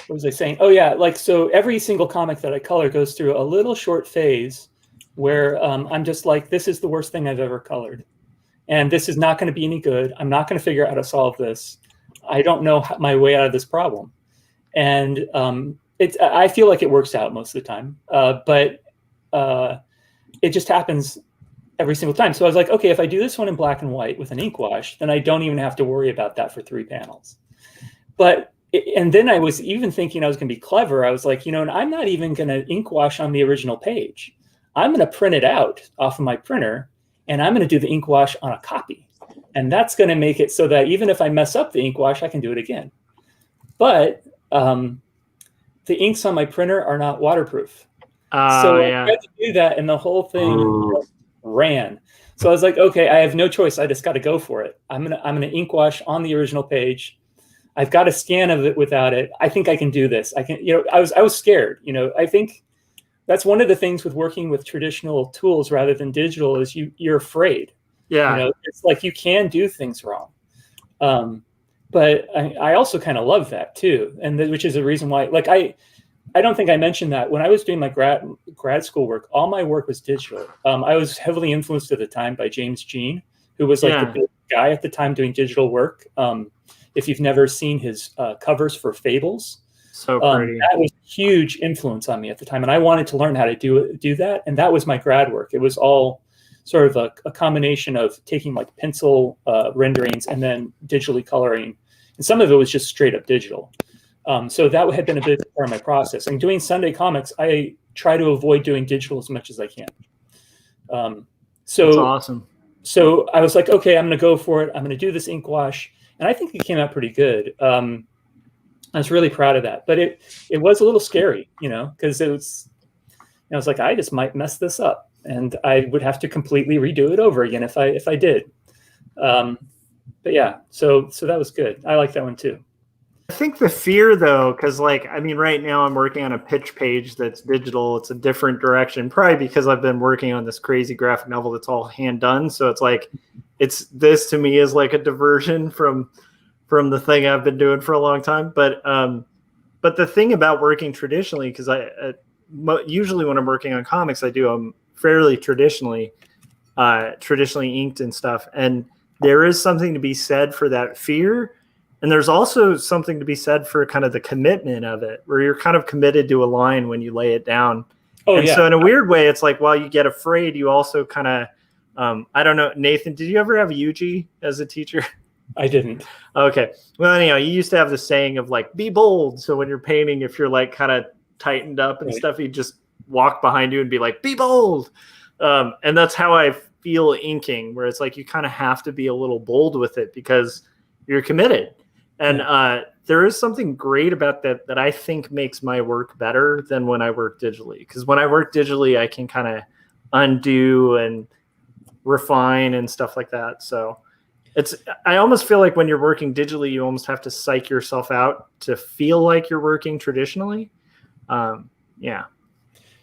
what was I saying? Oh yeah, like, so every single comic that I color goes through a little short phase where I'm just like, this is the worst thing I've ever colored. And this is not going to be any good. I'm not going to figure out how to solve this. I don't know my way out of this problem. And I feel like it works out most of the time, but it just happens every single time. So I was like, okay, if I do this one in black and white with an ink wash, then I don't even have to worry about that for 3 panels. And then I was even thinking I was going to be clever. I was like, and I'm not even going to ink wash on the original page. I'm going to print it out off of my printer, and I'm going to do the ink wash on a copy. And that's going to make it so that even if I mess up the ink wash, I can do it again. But the inks on my printer are not waterproof. So I tried to do that, and the whole thing ran. So I was like, okay, I have no choice. I just got to go for it. I'm gonna ink wash on the original page. I've got a scan of it without it. I think I can do this. I can. I was scared. I think that's one of the things with working with traditional tools rather than digital is you're afraid. Yeah. It's like you can do things wrong. But I also kind of love that too, and which is a reason why. Like I don't think I mentioned that when I was doing my grad school work, all my work was digital. I was heavily influenced at the time by James Jean, who was like the big guy at the time doing digital work. If you've never seen his covers for Fables, so pretty. That was a huge influence on me at the time, and I wanted to learn how to do that. And that was my grad work. It was all sort of a combination of taking like pencil renderings and then digitally coloring, and some of it was just straight up digital. So that had been a big part of my process. And doing Sunday Comics, I try to avoid doing digital as much as I can. So that's awesome. So I was like, okay, I'm going to go for it. I'm going to do this ink wash. And I think it came out pretty good. I was really proud of that. But it was a little scary, because it was, I was like, I just might mess this up. And I would have to completely redo it over again if I did. But yeah, so that was good. I like that one too. I think the fear, though, because right now I'm working on a pitch page that's digital. It's a different direction, probably because I've been working on this crazy graphic novel that's all hand done. So it's like, this to me is like a diversion from the thing I've been doing for a long time. But the thing about working traditionally, because usually when I'm working on comics, I do them fairly traditionally inked and stuff. And there is something to be said for that fear. And there's also something to be said for kind of the commitment of it, where you're kind of committed to a line when you lay it down. So in a weird way, it's like, while you get afraid, you also kind of, I don't know, Nathan, did you ever have Yuji as a teacher? I didn't. Okay. Well, anyhow, you used to have the saying of like, be bold. So when you're painting, if you're like kind of tightened up and stuff, he'd just walk behind you and be like, be bold. And that's how I feel inking, where it's like, you kind of have to be a little bold with it because you're committed. And there is something great about that I think makes my work better than when I work digitally. Because when I work digitally, I can kind of undo and refine and stuff like that. So I almost feel like when you're working digitally, you almost have to psych yourself out to feel like you're working traditionally. Yeah,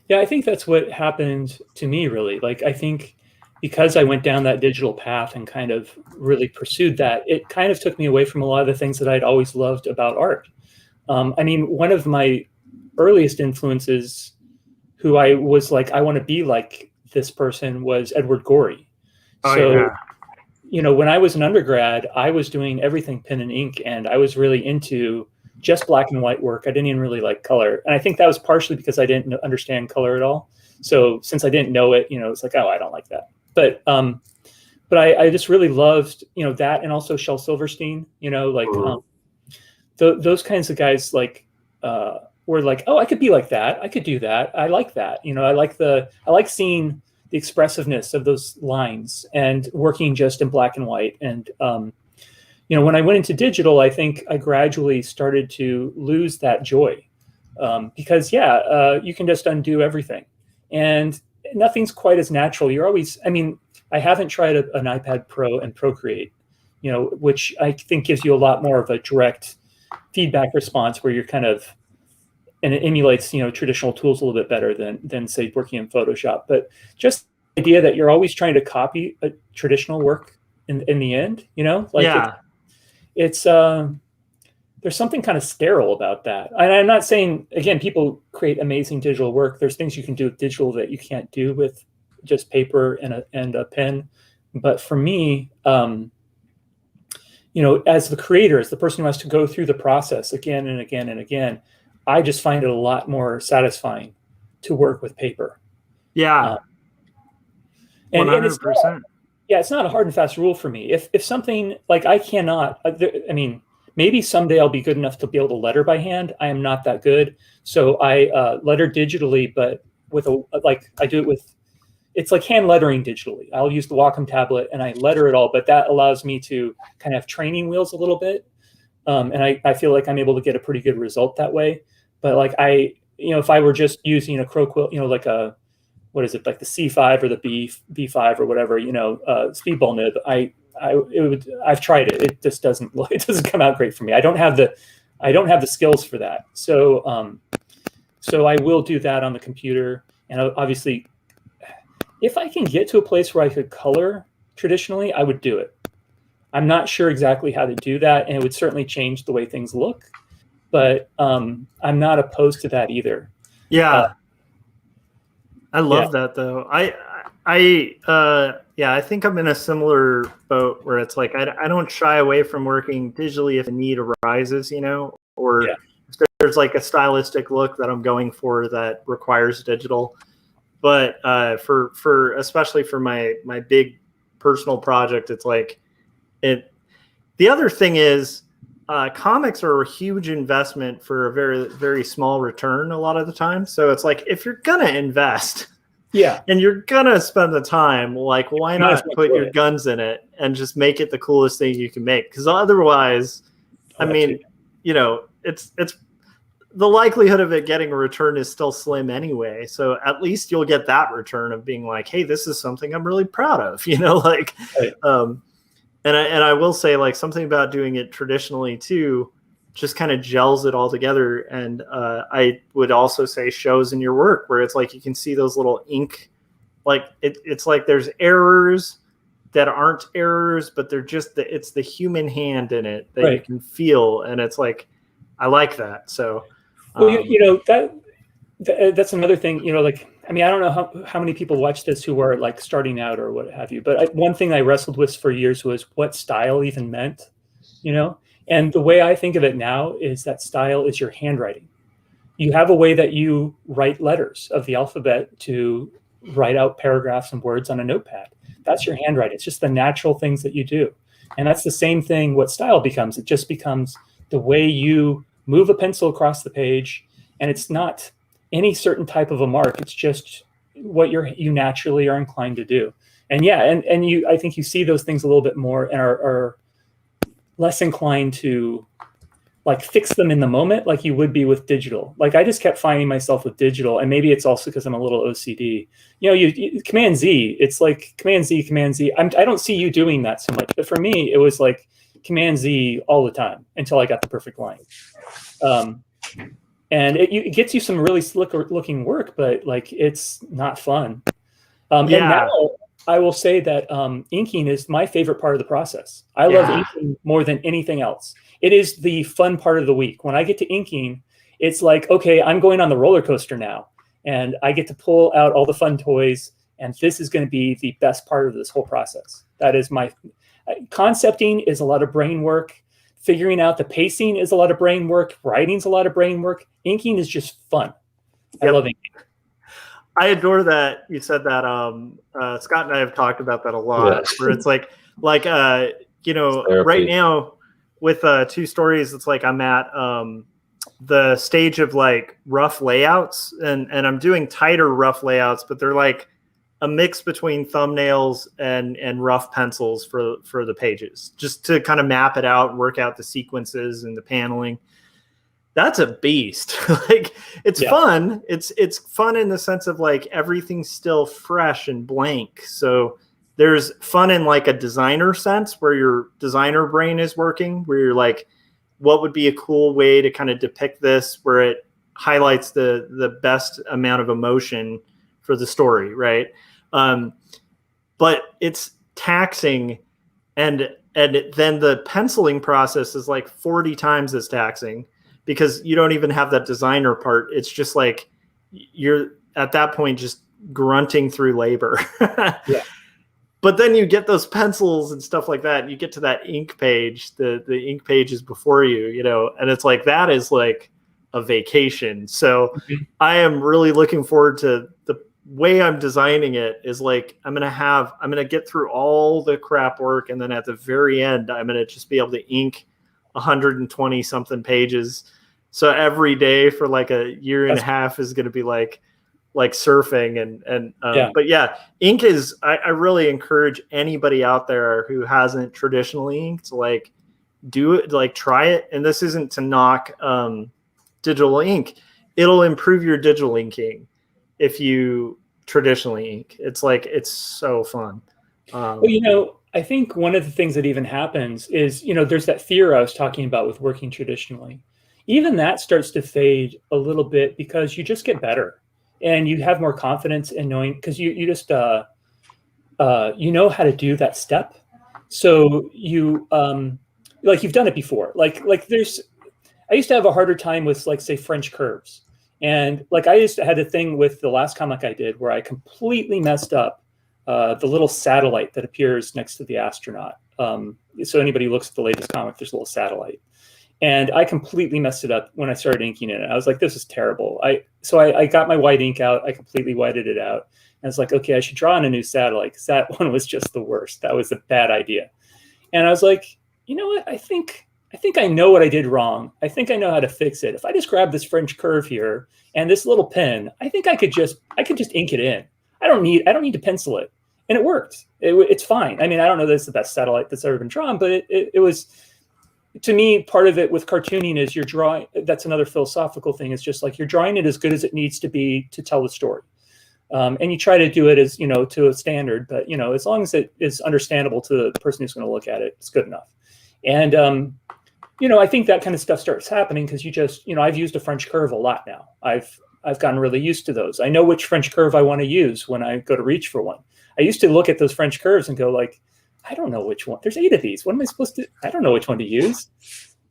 I think that's what happened to me, really. Like, I think because I went down that digital path and kind of really pursued that, it kind of took me away from a lot of the things that I'd always loved about art. One of my earliest influences, who I was like, I want to be like this person, was Edward Gorey. When I was an undergrad, I was doing everything pen and ink, and I was really into just black and white work. I didn't even really like color. And I think that was partially because I didn't understand color at all. So since I didn't know it, it's like, oh, I don't like that. But I just really loved, that, and also Shel Silverstein, those kinds of guys, like, were like, oh, I could be like that. I could do that. I like that. I like seeing the expressiveness of those lines and working just in black and white. And, when I went into digital, I think I gradually started to lose that joy because you can just undo everything, and nothing's quite as natural. You're always, I mean, I haven't tried an iPad Pro and Procreate, which I think gives you a lot more of a direct feedback response where you're kind of, and it emulates, traditional tools a little bit better than say working in Photoshop. But just the idea that you're always trying to copy a traditional work in the end, it's there's something kind of sterile about that. And I'm not saying, again, people create amazing digital work. There's things you can do with digital that you can't do with just paper and a pen. But for me, as the creator, as the person who has to go through the process again and again and again, I just find it a lot more satisfying to work with paper. Yeah. 100%. It's not a hard and fast rule for me. If something like I cannot, maybe someday I'll be good enough to be able to letter by hand. I am not that good. So I letter digitally, but with I do it with, it's like hand lettering digitally. I'll use the Wacom tablet and I letter it all, but that allows me to kind of have training wheels a little bit. And I feel like I'm able to get a pretty good result that way. But if I were just using a crow quill, like a, what is it, like the C5 or the B5 or whatever, speedball nib, I've tried it. It just doesn't come out great for me. I don't have the skills for that. So I will do that on the computer. And obviously, if I can get to a place where I could color traditionally, I would do it. I'm not sure exactly how to do that, and it would certainly change the way things look. But I'm not opposed to that either. Yeah. I love that though. I think I'm in a similar boat where it's like I don't shy away from working digitally if the need arises, or if there's like a stylistic look that I'm going for that requires digital. But for especially for my big personal project, it's like it. The other thing is comics are a huge investment for a very, very small return a lot of the time. So it's like if you're gonna invest, and you're gonna spend the time, like why not put your guns in it and just make it the coolest thing you can make? Because otherwise, it's the likelihood of it getting a return is still slim anyway. So at least you'll get that return of being like, hey, this is something I'm really proud of, And I will say, like, something about doing it traditionally too, just kind of gels it all together. And I would also say shows in your work where it's like you can see those little ink, like it's like there's errors that aren't errors, but they're just it's the human hand in it that you can feel, and it's like I like that. So, that's another thing. I don't know how many people watch this who are like starting out or what have you, but one thing I wrestled with for years was what style even meant, and the way I think of it now is that style is your handwriting. You have a way that you write letters of the alphabet to write out paragraphs and words on a notepad. That's your handwriting. It's just the natural things that you do. And that's the same thing what style becomes. It just becomes the way you move a pencil across the page, and it's not any certain type of a mark. It's just what you naturally are inclined to do. And I think you see those things a little bit more and are less inclined to like fix them in the moment like you would be with digital. Like I just kept finding myself with digital, and maybe it's also because I'm a little OCD. You Command Z, it's like Command Z, Command Z. I don't see you doing that so much, but for me, it was like Command Z all the time until I got the perfect line. And it gets you some really slick looking work, but like it's not fun. And now I will say that inking is my favorite part of the process. I love inking more than anything else. It is the fun part of the week. When I get to inking, it's like, okay, I'm going on the roller coaster now, and I get to pull out all the fun toys, and this is going to be the best part of this whole process. That is my concepting is a lot of brain work. Figuring out the pacing is a lot of brain work. Writing's a lot of brain work. Inking is just fun. I love inking. I adore that you said that. Scott and I have talked about that a lot. Where it's like right now with two stories, it's like I'm at the stage of like rough layouts, and I'm doing tighter rough layouts, but they're like a mix between thumbnails and rough pencils for the pages, just to kind of map it out, work out the sequences and the paneling. that's a beast. Like it's Yeah. fun. It's fun in the sense of like everything's still fresh and blank. So there's fun in like a designer sense where your designer brain is working, where you're like, what would be a cool way to kind of depict this where it highlights the best amount of emotion for the story, right? But it's taxing, and then the penciling process is like 40 times as taxing because you don't even have that designer part. It's just like you're at that point just grunting through labor. Yeah. But then you get those pencils and stuff like that. And you get to that ink page, the ink page is before you, you know, and it's like that is like a vacation. So I am really looking forward to the way I'm designing it is like I'm gonna get through all the crap work, and then at the very end I'm gonna just be able to ink 120 something pages. So every day for like a year and a half is gonna be like surfing and but yeah, ink is I really encourage anybody out there who hasn't traditionally inked to like do it, like try it. And this isn't to knock digital ink. It'll improve your digital inking if you traditionally ink. It's like it's so fun. Well, you know, I think one of the things that even happens is, you know, there's that fear I was talking about with working traditionally. Even that starts to fade a little bit because you just get better and you have more confidence in knowing, because you just you know how to do that step. So you like you've done it before. Like I used to have a harder time with, like, say, French curves. And like I used to had a thing with the last comic I did where I completely messed up the little satellite that appears next to the astronaut. So anybody who looks at the latest comic, there's a little satellite. And I completely messed it up when I started inking it. I was like, this is terrible. So I got my white ink out. I completely whited it out. And it's like, okay, I should draw on a new satellite because that one was just the worst. That was a bad idea. And I was like, you know what? I think I know what I did wrong. I think I know how to fix it. If I just grab this French curve here and this little pen, I think I could just ink it in. I don't need to pencil it. And it worked. It's fine. I mean, I don't know that it's the best satellite that's ever been drawn, but it was, to me, part of it with cartooning is you're drawing. That's another philosophical thing. It's just like you're drawing it as good as it needs to be to tell the story. And you try to do it as, you know, to a standard, but, you know, as long as it is understandable to the person who's going to look at it, it's good enough. And, you know, I think that kind of stuff starts happening because you just, you know, I've used a French curve a lot now. I've gotten really used to those. I know which French curve I want to use when I go to reach for one. I used to look at those French curves and go like, I don't know which one. There's 8 of these. What am I supposed to? I don't know which one to use.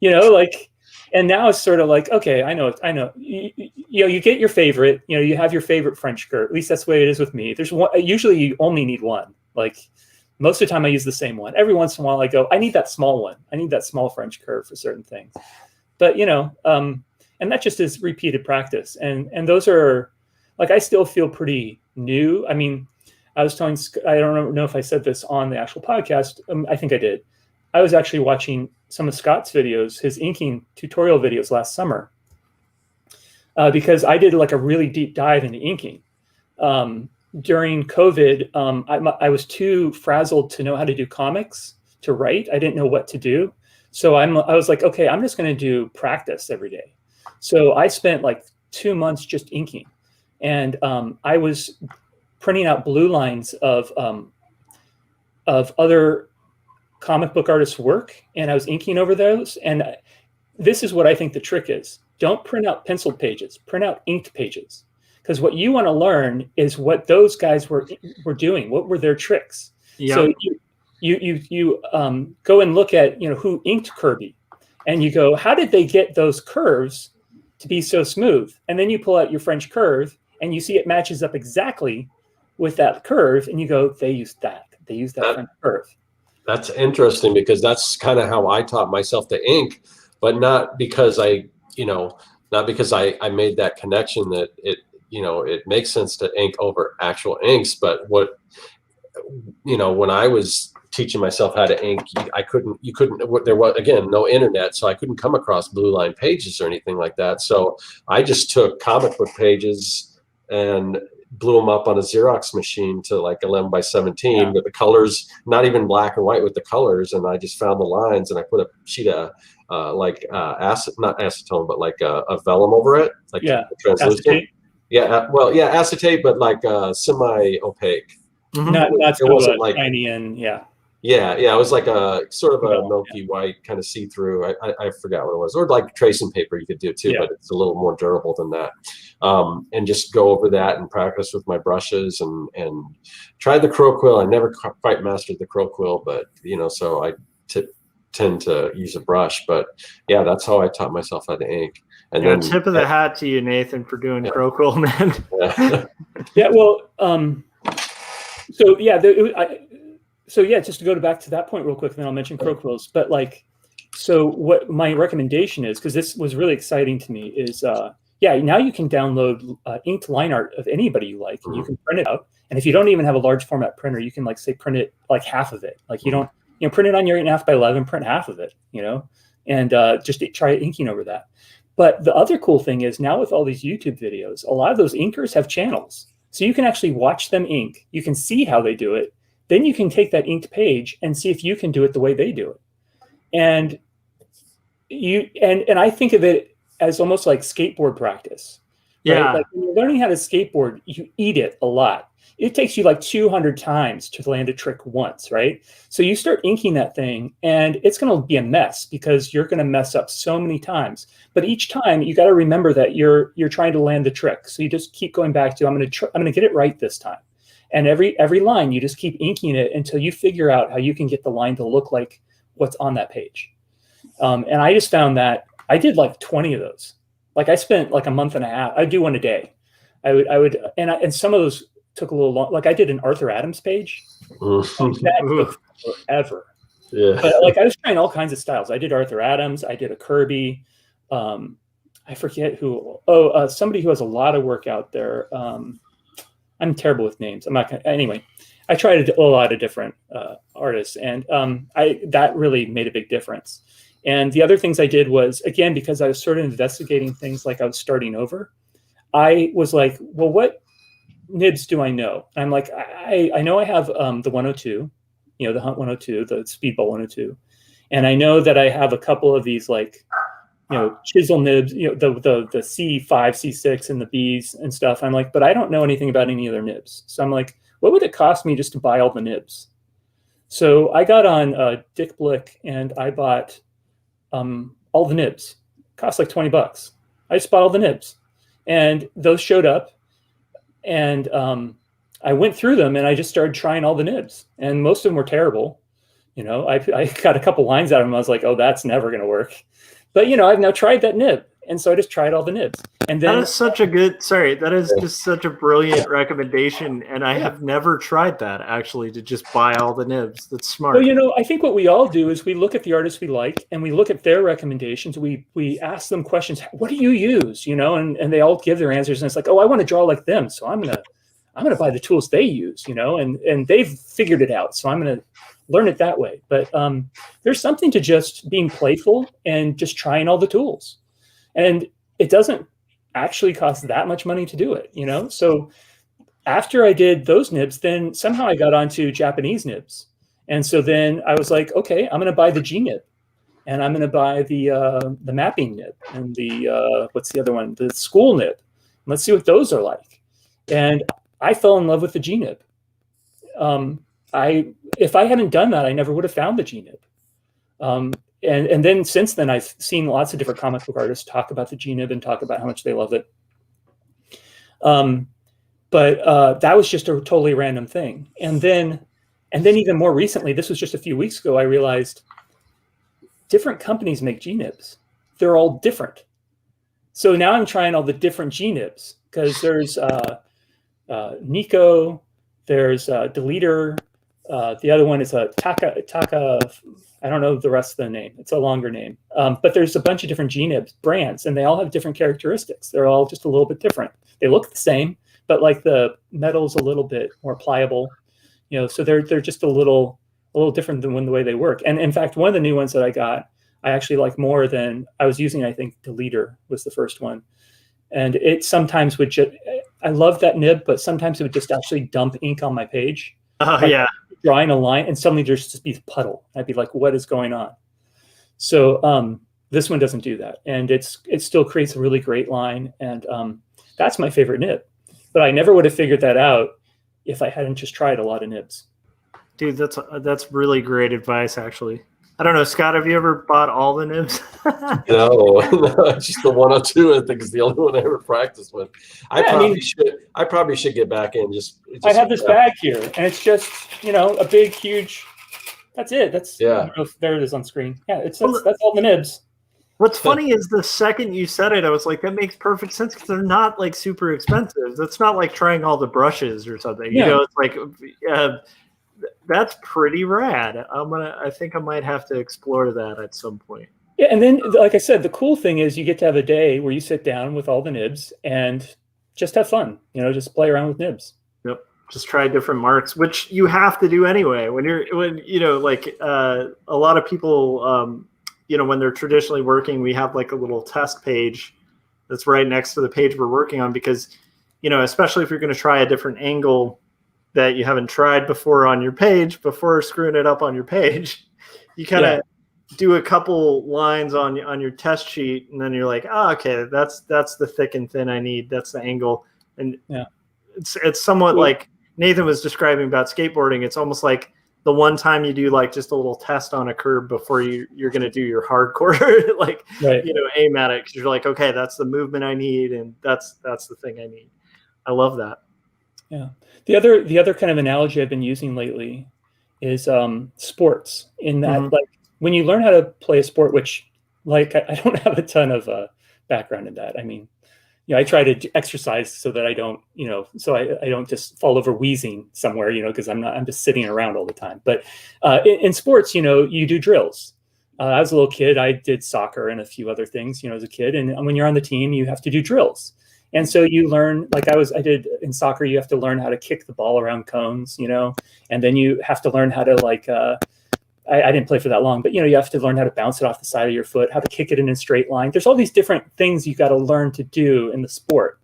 You know, like, and now it's sort of like, okay, I know. You know, you get your favorite. You know, you have your favorite French curve. At least that's the way it is with me. There's one. Usually, you only need one. Like most of the time, I use the same one. Every once in a while, I go, I need that small one. I need that small French curve for certain things. But you know, and that just is repeated practice. And those are, like, I still feel pretty new. I mean, I was telling, I don't know if I said this on the actual podcast. I think I did. I was actually watching some of Scott's videos, his inking tutorial videos last summer, because I did like a really deep dive into inking. During COVID, I was too frazzled to know how to do comics, to write. I didn't know what to do. So I was like, okay, I'm just going to do practice every day. So I spent like 2 months just inking. And I was printing out blue lines of other comic book artists' work, and I was inking over those. And this is what I think the trick is. Don't print out penciled pages, print out inked pages. Because what you want to learn is what those guys were doing. What were their tricks? Yep. So you go and look at, you know, who inked Kirby, and you go, how did they get those curves to be so smooth? And then you pull out your French curve, and you see it matches up exactly with that curve, and you go, they used that. They used that French curve. That's interesting because that's kind of how I taught myself to ink, but not because I made that connection that it makes sense to ink over actual inks. But what, you know, when I was teaching myself how to ink, there was, again, no internet, so I couldn't come across blue line pages or anything like that. So I just took comic book pages and blew them up on a Xerox machine to like 11 by 17 with the colors, not even black and white with the colors. And I just found the lines, and I put a sheet of not acetone, but like a vellum over it, like translucent. Acetate. Yeah, well, yeah, acetate, but like semi-opaque. Not It so wasn't like shiny and yeah, it was like a sort of a milky white kind of see-through. I forgot what it was, or like tracing paper you could do too, but it's a little more durable than that. And just go over that and practice with my brushes and tried the crow quill. I never quite mastered the crow quill, but so I tend to use a brush. But yeah, that's how I taught myself how to ink. And then tip of the hat to you, Nathan, for doing crow quill, man. Well, just to go back to that point real quick, then I'll mention crow quills. But like, so what my recommendation is, because this was really exciting to me, is now you can download inked line art of anybody you like, and you can print it out. And if you don't even have a large format printer, you can like say print it like half of it. Like you don't print it on your 8.5 by 11, print half of it, and just try inking over that. But the other cool thing is now with all these YouTube videos, a lot of those inkers have channels. So you can actually watch them ink. You can see how they do it. Then you can take that inked page and see if you can do it the way they do it. And I think of it as almost like skateboard practice. Right? Yeah. Like when you're learning how to skateboard, you eat it a lot. It takes you like 200 times to land a trick once, right? So you start inking that thing and it's going to be a mess because you're going to mess up so many times. But each time you got to remember that you're trying to land the trick. So you just keep going back to, I'm going to get it right this time. And every line, you just keep inking it until you figure out how you can get the line to look like what's on that page. And I just found that I did like 20 of those. Like I spent like a month and a half. I'd do one a day. And some of those took a little long. Like I did an Arthur Adams page. That took forever. Yeah. But like I was trying all kinds of styles. I did Arthur Adams. I did a Kirby. I forget who. Somebody who has a lot of work out there. I'm terrible with names. I'm not gonna. Anyway, I tried a lot of different artists, and that really made a big difference. And the other things I did was, again, because I was sort of investigating things like I was starting over, I was like, well, what nibs do I know? And I'm like, I know I have the 102, the Hunt 102, the Speedball 102. And I know that I have a couple of these like, chisel nibs, the C5, C6 and the Bs and stuff. I'm like, but I don't know anything about any other nibs. So I'm like, what would it cost me just to buy all the nibs? So I got on Dick Blick and I bought all the nibs. It cost like $20. I just bought all the nibs. And those showed up. And I went through them and I just started trying all the nibs. And most of them were terrible. I got a couple lines out of them. I was like, oh, that's never going to work. But, I've now tried that nib. And so I just tried all the nibs. And then that is just such a brilliant recommendation. And I have never tried that, actually, to just buy all the nibs. That's smart. Well, I think what we all do is we look at the artists we like and we look at their recommendations. We ask them questions. What do you use? And they all give their answers. And it's like, oh, I want to draw like them. So I'm going to buy the tools they use, and they've figured it out. So I'm going to learn it that way. But there's something to just being playful and just trying all the tools. And it doesn't actually cost that much money to do it, So after I did those nibs, then somehow I got onto Japanese nibs. And so then I was like, okay, I'm going to buy the G nib. And I'm going to buy the mapping nib and the, what's the other one? The school nib. Let's see what those are like. And I fell in love with the G nib. If I hadn't done that, I never would have found the G nib. And then since then, I've seen lots of different comic book artists talk about the G nib and talk about how much they love it. But that was just a totally random thing. And then even more recently, this was just a few weeks ago, I realized different companies make G nibs. They're all different. So now I'm trying all the different G nibs because there's Nico, there's Deleter. The other one is a Taka. I don't know the rest of the name. It's a longer name. But there's a bunch of different G nibs brands, and they all have different characteristics. They're all just a little bit different. They look the same, but like the metal's a little bit more pliable. So they're just a little different than the way they work. And in fact, one of the new ones that I got, I actually like more than I was using. I think Deleter was the first one, and it sometimes would just. I love that nib, but sometimes it would just actually dump ink on my page. Yeah. Drawing a line and suddenly there's just be a puddle. I'd be like, what is going on? So This one doesn't do that, and it still creates a really great line, and that's my favorite nib. But I never would have figured that out if I hadn't just tried a lot of nibs. Dude, that's really great advice, actually. I don't know, Scott, have you ever bought all the nibs? No, just the 102. I think is the only one I ever practiced with. I probably should get back in. Just I have this bag here, and it's just a big, huge. That's it. That's there it is on screen. Yeah, that's all the nibs. What's funny is the second you said it, I was like, that makes perfect sense because they're not like super expensive. That's not like trying all the brushes or something. Yeah. It's like that's pretty rad. I think I might have to explore that at some point. Yeah, and then like I said, the cool thing is you get to have a day where you sit down with all the nibs and just have fun. Just play around with nibs. Yep. Just try different marks, which you have to do anyway. When a lot of people when they're traditionally working, we have like a little test page that's right next to the page we're working on because, especially if you're going to try a different angle that you haven't tried before on your page, before screwing it up on your page, you kind of do a couple lines on your test sheet, and then you're like, okay, that's the thick and thin I need. That's the angle. And it's somewhat like Nathan was describing about skateboarding. It's almost like the one time you do like just a little test on a curb before you're going to do your hardcore, aim at it. Cause you're like, okay, that's the movement I need. And that's the thing I need. I love that. Yeah. The other kind of analogy I've been using lately is sports in that, like when you learn how to play a sport, which like, I don't have a ton of background in that. I mean, I try to exercise so that I don't, so I don't just fall over wheezing somewhere, because I'm just sitting around all the time. But in sports, you do drills. I was a little kid. I did soccer and a few other things, as a kid. And when you're on the team, you have to do drills. And so you learn, like I did in soccer, you have to learn how to kick the ball around cones, and then you have to learn how to I didn't play for that long, but you have to learn how to bounce it off the side of your foot, how to kick it in a straight line. There's all these different things you got to learn to do in the sport.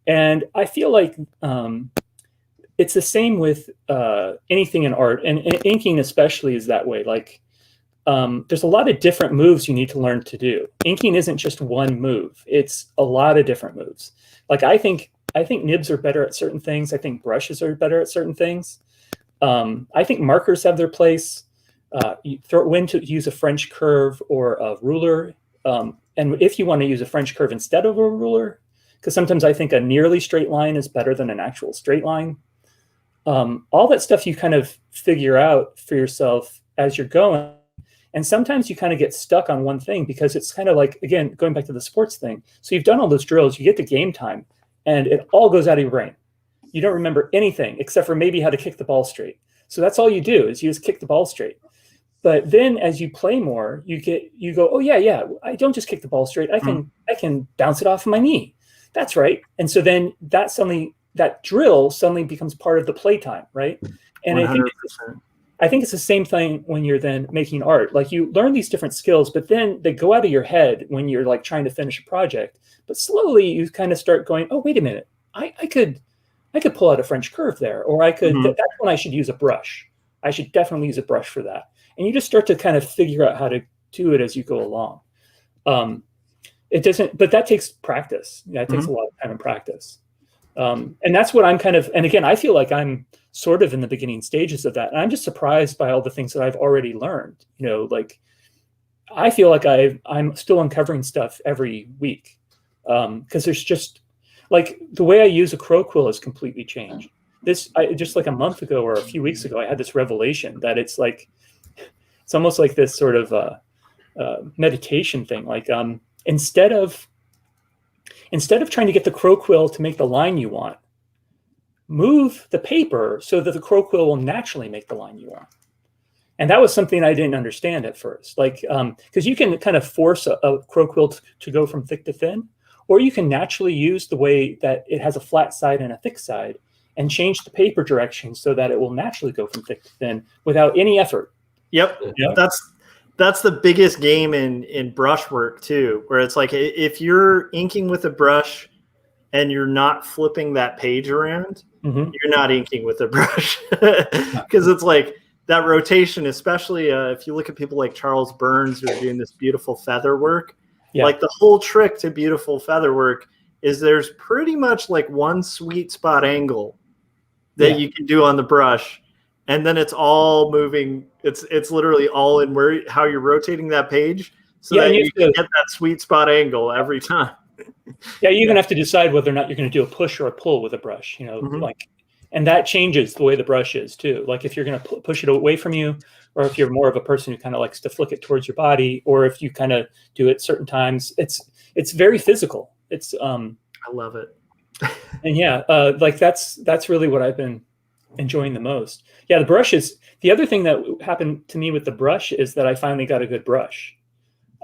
And I feel like it's the same with anything in art, and inking especially is that way. Like there's a lot of different moves you need to learn to do. Inking isn't just one move. It's a lot of different moves. Like I think nibs are better at certain things. I think brushes are better at certain things. I think markers have their place. When to use a French curve or a ruler. And if you want to use a French curve instead of a ruler, because sometimes I think a nearly straight line is better than an actual straight line. All that stuff you kind of figure out for yourself as you're going. And sometimes you kind of get stuck on one thing because it's kind of like, again, going back to the sports thing. So you've done all those drills, you get to game time, and it all goes out of your brain. You don't remember anything except for maybe how to kick the ball straight. So that's all you do is you just kick the ball straight. But then as you play more, you go, oh yeah, I don't just kick the ball straight. I can bounce it off of my knee. That's right. And so then that drill suddenly becomes part of the playtime, right? And 100%. I think it's the same thing when you're then making art. Like you learn these different skills, but then they go out of your head when you're like trying to finish a project. But slowly you kind of start going, oh, wait a minute, I could pull out a French curve there, or I could. That's when I should use a brush. I should definitely use a brush for that. And you just start to kind of figure out how to do it as you go along. It doesn't, but that takes practice. It takes a lot of time and practice. And that's what I'm kind of, and again, I feel like I'm sort of in the beginning stages of that. And I'm just surprised by all the things that I've already learned. Like I feel like I'm still uncovering stuff every week. Because there's just like the way I use a crow quill has completely changed. Just like a month ago or a few weeks ago, I had this revelation that it's almost like this sort of meditation thing. Like instead of trying to get the crow quill to make the line you want, move the paper so that the crow quill will naturally make the line you want. And that was something I didn't understand at first. Like, because you can kind of force a crow quill to go from thick to thin, or you can naturally use the way that it has a flat side and a thick side and change the paper direction so that it will naturally go from thick to thin without any effort. Yep. That's the biggest game in brushwork too, where it's like if you're inking with a brush and you're not flipping that page around, you're not inking with a brush. Because it's like that rotation, especially if you look at people like Charles Burns who are doing this beautiful feather work. Yeah. Like the whole trick to beautiful feather work is there's pretty much like one sweet spot angle that you can do on the brush, and then it's all moving. It's literally all in how you're rotating that page, so that you can get that sweet spot angle every time. Yeah, you even have to decide whether or not you're going to do a push or a pull with a brush. You know, like, and that changes the way the brush is too. Like if you're going to push it away from you, or if you're more of a person who kind of likes to flick it towards your body, or if you kind of do it certain times, it's very physical. It's I love it. And yeah, like that's really what I've been enjoying the most. Yeah, the brush is the other thing that happened to me with the brush is that I finally got a good brush.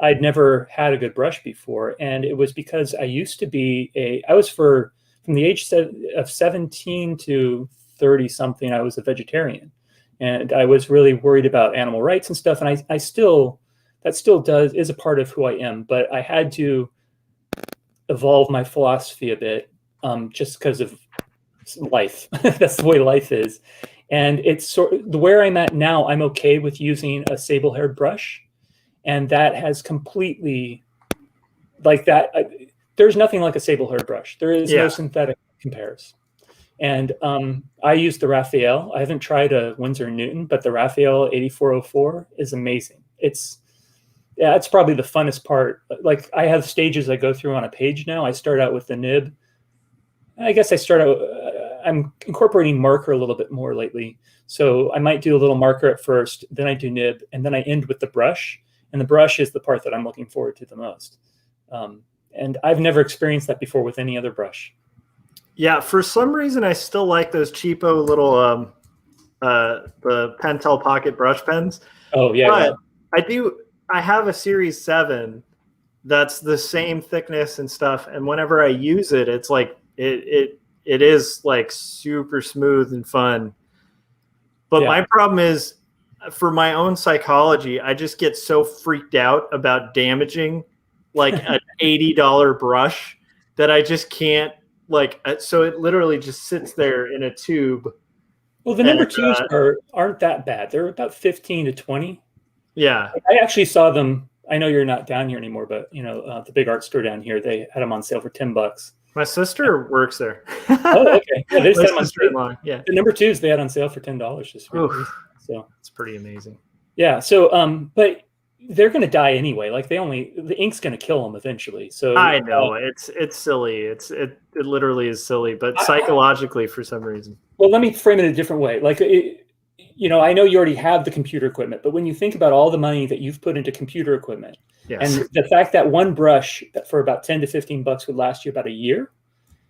I'd never had a good brush before, and it was because I used to be from the age of 17 to 30 something, I was a vegetarian, and I was really worried about animal rights and stuff. And that still is a part of who I am, but I had to evolve my philosophy a bit, just because of life. That's the way life is. And it's where I'm at now, I'm okay with using a sable-haired brush. And that has completely, like that, there's nothing like a sable-haired brush. There is no synthetic that compares. And I use the Raphael. I haven't tried a Winsor & Newton, but the Raphael 8404 is amazing. It's probably the funnest part. Like I have stages I go through on a page now. I start out with the nib. I guess I'm incorporating marker a little bit more lately. So I might do a little marker at first, then I do nib, and then I end with the brush. And the brush is the part that I'm looking forward to the most. And I've never experienced that before with any other brush. Yeah, for some reason, I still like those cheapo little the Pentel Pocket brush pens. Oh, yeah. But yeah. I have a Series 7 that's the same thickness and stuff. And whenever I use it, it's like it is like super smooth and fun. But my problem is, for my own psychology, I just get so freaked out about damaging like an $80 brush that I just can't, like, so it literally just sits there in a tube. Well, the number twos aren't that bad. They're about 15 to 20. Yeah. I actually saw them. I know you're not down here anymore, but you know, the big art store down here, they had them on sale for $10. My sister works there. Oh, okay. Yeah, they just had them on sale. Yeah. The number twos they had on sale for $10 just recently. So it's pretty amazing. Yeah. So, but they're going to die anyway. Like the ink's going to kill them eventually. So I know it's silly. It literally is silly, but psychologically for some reason. Well, let me frame it a different way. Like, you know, I know you already have the computer equipment, but when you think about all the money that you've put into computer equipment, and the fact that one brush for about 10 to 15 bucks would last you about a year,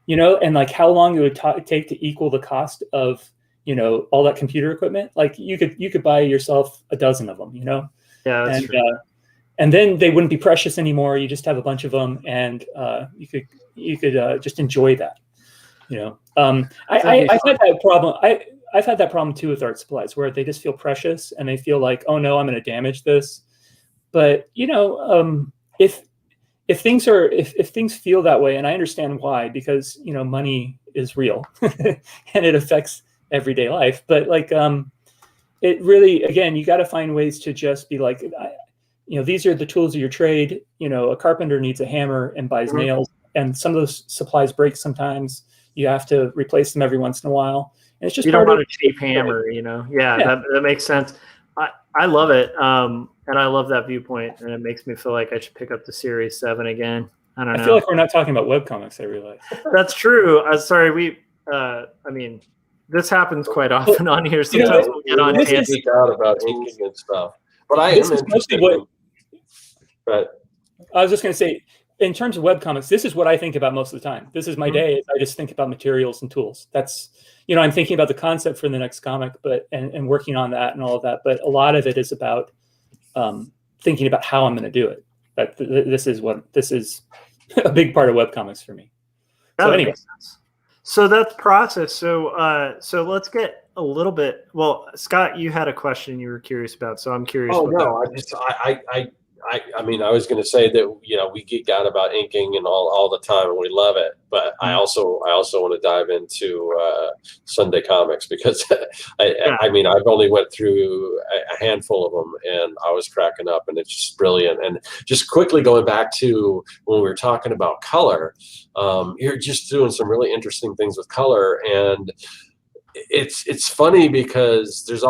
you know, and like how long it would take to equal the cost of, you know, all that computer equipment, like you could buy yourself a dozen of them, you know? Yeah. That's true. And then they wouldn't be precious anymore. You just have a bunch of them, and you could just enjoy that, you know? I've had that problem. I've had that problem too with art supplies, where they just feel precious and they feel like, oh no, I'm going to damage this. But you know, if things feel that way, and I understand why, because you know, money is real and it affects everyday life. But like, it really, again, you got to find ways to just be like, you know, these are the tools of your trade. You know, a carpenter needs a hammer and buys nails, and some of those supplies break sometimes. You have to replace them every once in a while. And it's just, you don't want a cheap hammer, you know? Yeah. That makes sense. I love it. And I love that viewpoint, and it makes me feel like I should pick up the Series 7 again. I don't know. I feel like we're not talking about webcomics, I realize. That's true. Sorry, I mean, this happens quite often on here. Sometimes we'll get on tangents about inking and stuff. But I am interested. But I was just going to say, in terms of webcomics, this is what I think about most of the time. This is my day. I just think about materials and tools. That's, you know, I'm thinking about the concept for the next comic, and working on that and all of that. But a lot of it is about thinking about how I'm going to do it. But this is a big part of webcomics for me. So anyway. So that's process. So let's get a little bit. Well, Scott, you had a question you were curious about, so I'm curious. Oh no, I mean, I was going to say that, you know, we geek out about inking and all the time, and we love it. But I also want to dive into Sunday Comics, because I mean, I've only went through a handful of them, and I was cracking up, and it's just brilliant. And just quickly going back to when we were talking about color, you're just doing some really interesting things with color, and it's funny because there's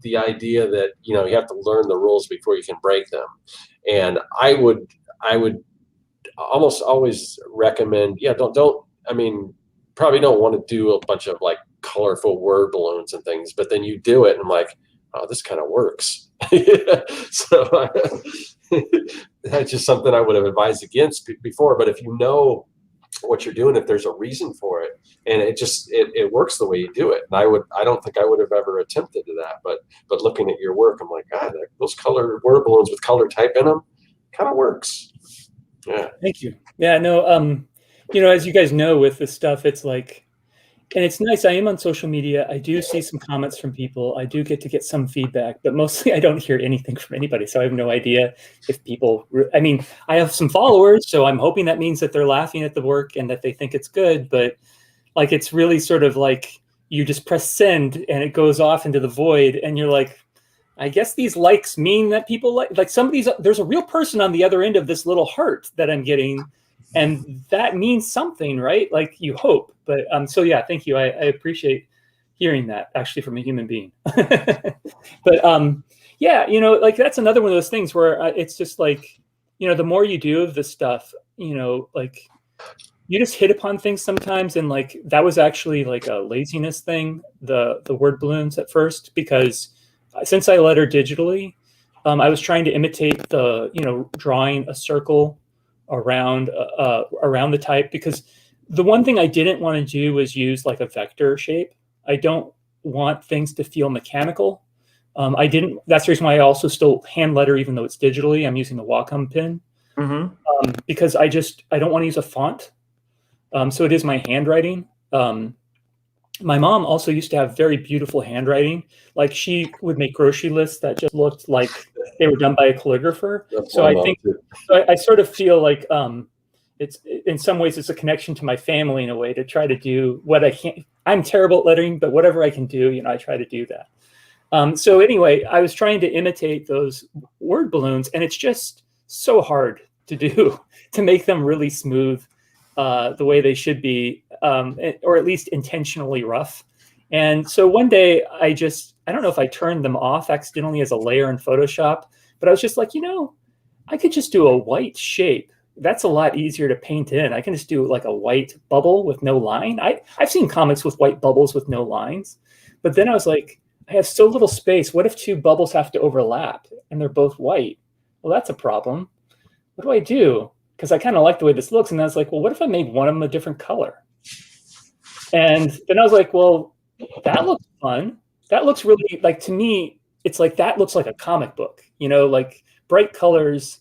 the idea that, you know, you have to learn the rules before you can break them. And I would almost always recommend, I mean, probably don't want to do a bunch of like colorful word balloons and things, but then you do it and I'm like, oh, this kind of works. So that's just something I would have advised against before. But if you know what you're doing, if there's a reason for it, and it works the way you do it, and I don't think I would have ever attempted that, but looking at your work, I'm like, God, those color word balloons with color type in them kind of works. Yeah, thank you. Yeah, no, you know, as you guys know, with this stuff, it's like, and it's nice. I am on social media. I do see some comments from people. I do get some feedback, but mostly I don't hear anything from anybody. So I have no idea if people, I mean, I have some followers, so I'm hoping that means that they're laughing at the work and that they think it's good. But like, it's really sort of like you just press send and it goes off into the void. And you're like, I guess these likes mean that people like there's a real person on the other end of this little heart that I'm getting. And that means something, right? Like, you hope. But so yeah, thank you. I appreciate hearing that, actually, from a human being. But yeah, you know, like, that's another one of those things where it's just like, you know, the more you do of this stuff, you know, like, you just hit upon things sometimes. And like, that was actually like a laziness thing, the word balloons at first, because since I letter digitally, I was trying to imitate you know, drawing a circle around the type, because the one thing I didn't want to do was use like a vector shape. I don't want things to feel mechanical. That's the reason why I also still hand letter, even though it's digitally. I'm using the Wacom pen, because I don't want to use a font. So it is my handwriting. My mom also used to have very beautiful handwriting. Like, she would make grocery lists that just looked like they were done by a calligrapher. So I think, I sort of feel like it's, in some ways, it's a connection to my family in a way, to try to do what I can't. I'm terrible at lettering, but whatever I can do, you know, I try to do that. So anyway, I was trying to imitate those word balloons, and it's just so hard to do, to make them really smooth, the way they should be, or at least intentionally rough. And so one day I don't know if I turned them off accidentally as a layer in Photoshop, but I was just like, you know, I could just do a white shape. That's a lot easier to paint in. I can just do like a white bubble with no line. I've seen comics with white bubbles with no lines, but then I was like, I have so little space. What if two bubbles have to overlap and they're both white? Well, that's a problem. What do I do? Because I kind of like the way this looks. And I was like, well, what if I made one of them a different color? And then I was like, well, that looks fun. That looks really, like, to me, it's like, that looks like a comic book, you know, like bright colors,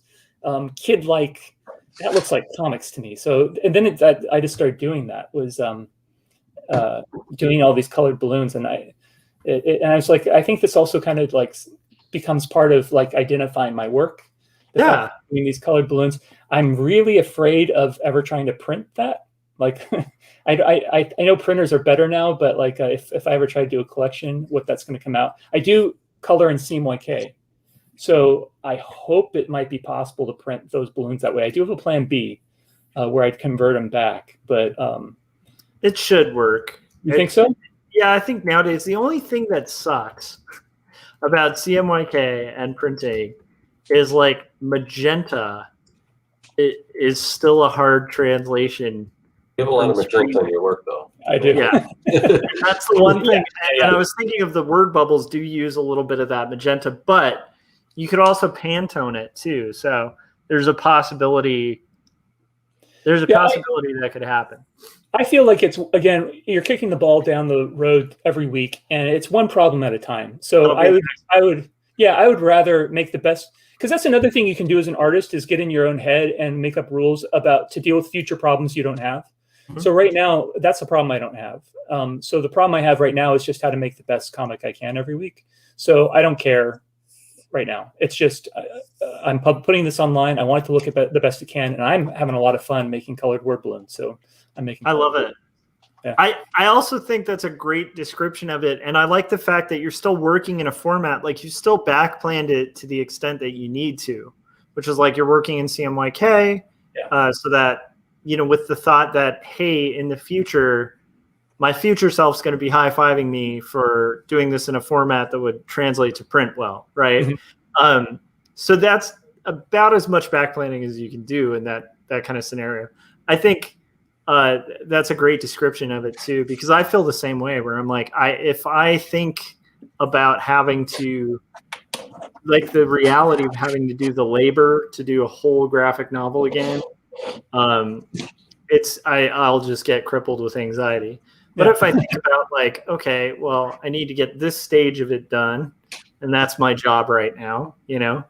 kid-like, that looks like comics to me. So, and then I just started doing that, was doing all these colored balloons. And I was like, I think this also kind of like becomes part of like identifying my work. Yeah. Doing these colored balloons. I'm really afraid of ever trying to print that. Like, I know printers are better now, but like, if I ever try to do a collection, what that's going to come out. I do color in CMYK. So I hope it might be possible to print those balloons that way. I do have a plan B, where I'd convert them back, but it should work. You think so? Yeah, I think nowadays the only thing that sucks about CMYK and printing is like magenta. It is still a hard translation. You have a lot of magenta in your work, though. I do. Yeah, that's the one thing. And I was thinking of the word bubbles do use a little bit of that magenta, but you could also Pantone it too. So there's a possibility. There's a possibility that could happen. I feel like it's, again, you're kicking the ball down the road every week, and it's one problem at a time. So I would rather make the best, because that's another thing you can do as an artist, is get in your own head and make up rules to deal with future problems you don't have. Mm-hmm. So right now, that's a problem I don't have. So the problem I have right now is just how to make the best comic I can every week. So I don't care right now. It's just I'm putting this online. I want it to look at the best it can, and I'm having a lot of fun making colored word balloons. So I'm making. I love it. Yeah. I also think that's a great description of it, and I like the fact that you're still working in a format, like you still back planned it to the extent that you need to, which is like you're working in CMYK, so that, you know, with the thought that, hey, in the future, my future self's going to be high-fiving me for doing this in a format that would translate to print well, right? Mm-hmm. So that's about as much back planning as you can do in that kind of scenario. I think that's a great description of it too, because I feel the same way where I'm like, if I think about having to, like, the reality of having to do the labor to do a whole graphic novel again, I'll just get crippled with anxiety. But if I think about, like, okay, well, I need to get this stage of it done, and that's my job right now, you know,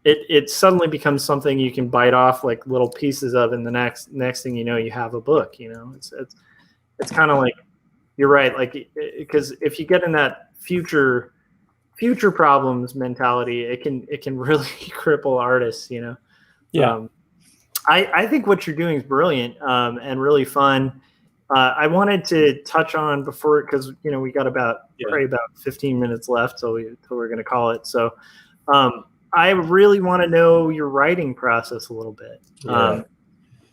it suddenly becomes something you can bite off like little pieces of, and the next thing you know, you have a book. You know, it's kind of like, you're right, like, because if you get in that future problems mentality, it can really cripple artists. You know, I think what you're doing is brilliant and really fun. I wanted to touch on before, because, you know, we got probably about 15 minutes left till we're going to call it. So I really want to know your writing process a little bit,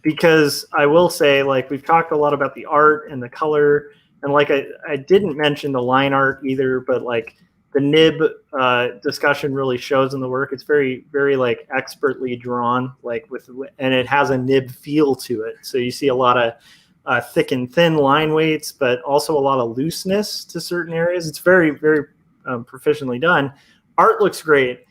because I will say, like, we've talked a lot about the art and the color, and like I didn't mention the line art either, but like the nib discussion really shows in the work. It's very, very like expertly drawn, like and it has a nib feel to it. So you see a lot of thick and thin line weights, but also a lot of looseness to certain areas. It's very, very proficiently done. Art looks great,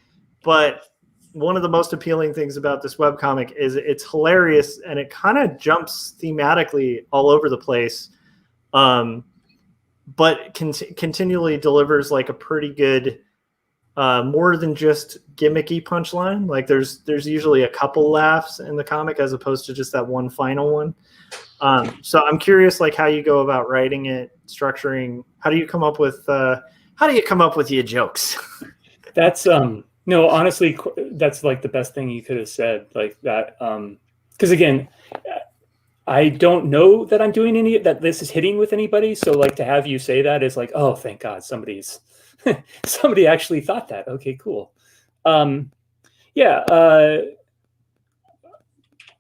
but one of the most appealing things about this webcomic is it's hilarious, and it kind of jumps thematically all over the place, but continually delivers like a pretty good, more than just gimmicky punchline. Like there's usually a couple laughs in the comic as opposed to just that one final one. So I'm curious, like, how you go about writing it, structuring. How do you come up with your jokes? That's no, honestly, that's like the best thing you could have said, like that. Because again, I don't know that I'm doing that this is hitting with anybody. So like to have you say that is like, oh, thank God, somebody actually thought that. Okay, cool.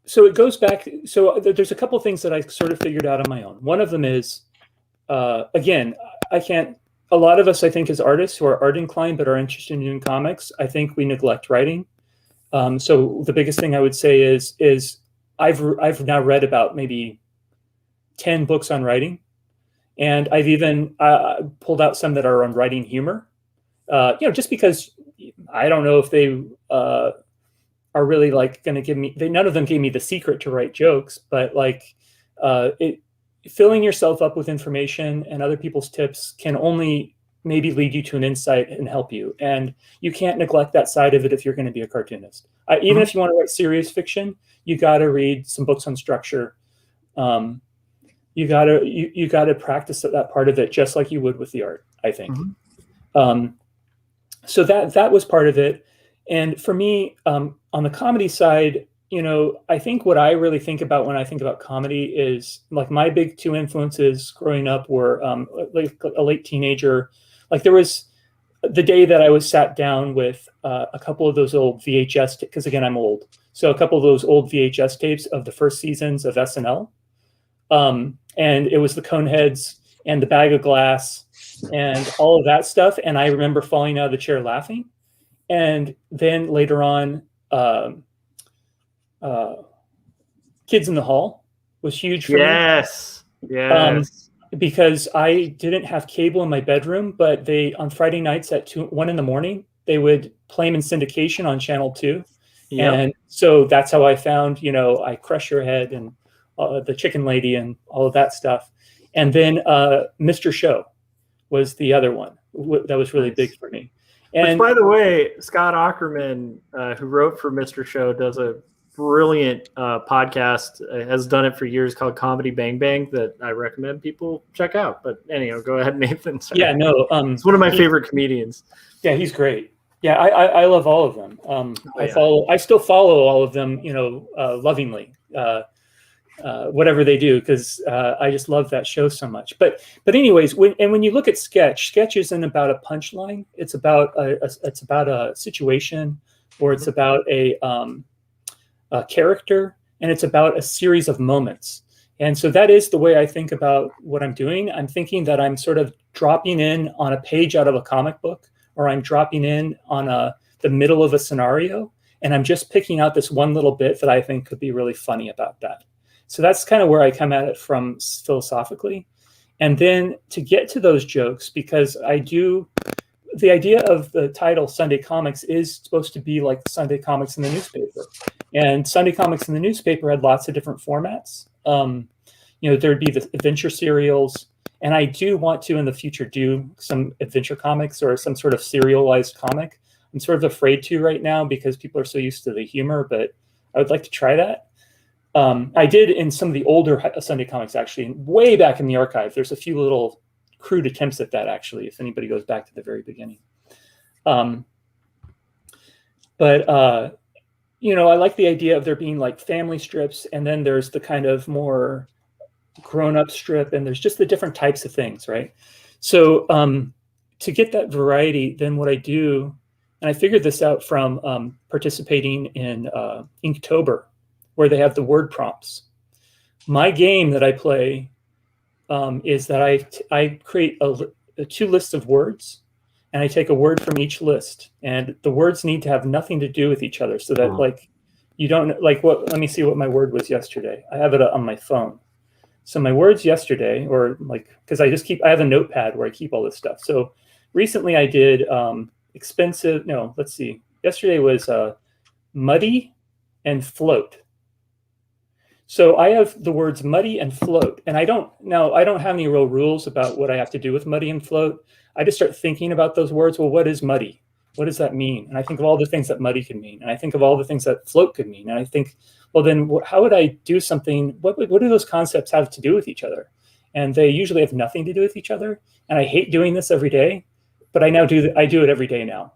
So it goes back. So there's a couple of things that I sort of figured out on my own. One of them is, again, a lot of us, I think, as artists who are art inclined but are interested in doing comics, I think we neglect writing. So the biggest thing I would say is I've now read about maybe 10 books on writing, and I've even pulled out some that are on writing humor. Just because I don't know if they are really like going to give me. None of them gave me the secret to write jokes, but like filling yourself up with information and other people's tips can only maybe lead you to an insight and help you. And you can't neglect that side of it if you're going to be a cartoonist. Even if you want to write serious fiction, you got to read some books on structure. You got to practice that part of it just like you would with the art, I think. So that was part of it. And for me, on the comedy side, I think what I really think about when I think about comedy is like my big two influences growing up were like a late teenager. Like there was the day that I was sat down with a couple of those old VHS, because again, I'm old. So a couple of those old VHS tapes of the first seasons of SNL. And it was the Coneheads and the Bag of Glass and all of that stuff. And I remember falling out of the chair laughing. And then later on, Kids in the Hall was huge for me. Yes. Because I didn't have cable in my bedroom, but on Friday nights at 1 a.m, they would play them in syndication on Channel 2. Yep. And so that's how I found, I Crush Your Head and the Chicken Lady and all of that stuff. And then Mr. Show was the other one that was really big for me. And which, by the way, Scott Aukerman, who wrote for Mr. Show, does a brilliant podcast, has done it for years, called Comedy Bang Bang, that I recommend people check out. But anyhow, go ahead, Nathan. Sorry. Yeah, no. It's one of my favorite comedians. Yeah, he's great. Yeah, I love all of them. I still follow all of them, lovingly, whatever they do, because I just love that show so much. But anyways, when you look at Sketch isn't about a punchline. It's about a situation, or it's about a character, and it's about a series of moments. And so that is the way I think about what I'm doing. I'm thinking that I'm sort of dropping in on a page out of a comic book, or I'm dropping in on the middle of a scenario, and I'm just picking out this one little bit that I think could be really funny about that. So that's kind of where I come at it from philosophically. And then to get to those jokes, because the idea of the title Sunday Comics is supposed to be like Sunday Comics in the newspaper. And Sunday Comics in the newspaper had lots of different formats. There'd be the adventure serials, and I do want to in the future do some adventure comics or some sort of serialized comic. I'm sort of afraid to right now because people are so used to the humor, but I would like to try that. I did in some of the older Sunday Comics, actually, way back in the archive. There's a few little crude attempts at that, actually, if anybody goes back to the very beginning. I like the idea of there being like family strips, and then there's the kind of more grown-up strip, and there's just the different types of things, right? So to get that variety, then what I do, and I figured this out from participating in Inktober, where they have the word prompts. My game that I play is that I create two lists of words, and I take a word from each list, and the words need to have nothing to do with each other, so that like you don't like what. Let me see what my word was yesterday. I have it on my phone. So my words yesterday, or like, because I have a notepad where I keep all this stuff. So recently I did expensive. No, let's see. Yesterday was muddy and float. So I have the words muddy and float, and I don't have any real rules about what I have to do with muddy and float. I just start thinking about those words. Well, what is muddy? What does that mean? And I think of all the things that muddy could mean, and I think of all the things that float could mean, and I think, well, then how would I do something? What do those concepts have to do with each other? And they usually have nothing to do with each other. And I hate doing this every day, but I do it every day now.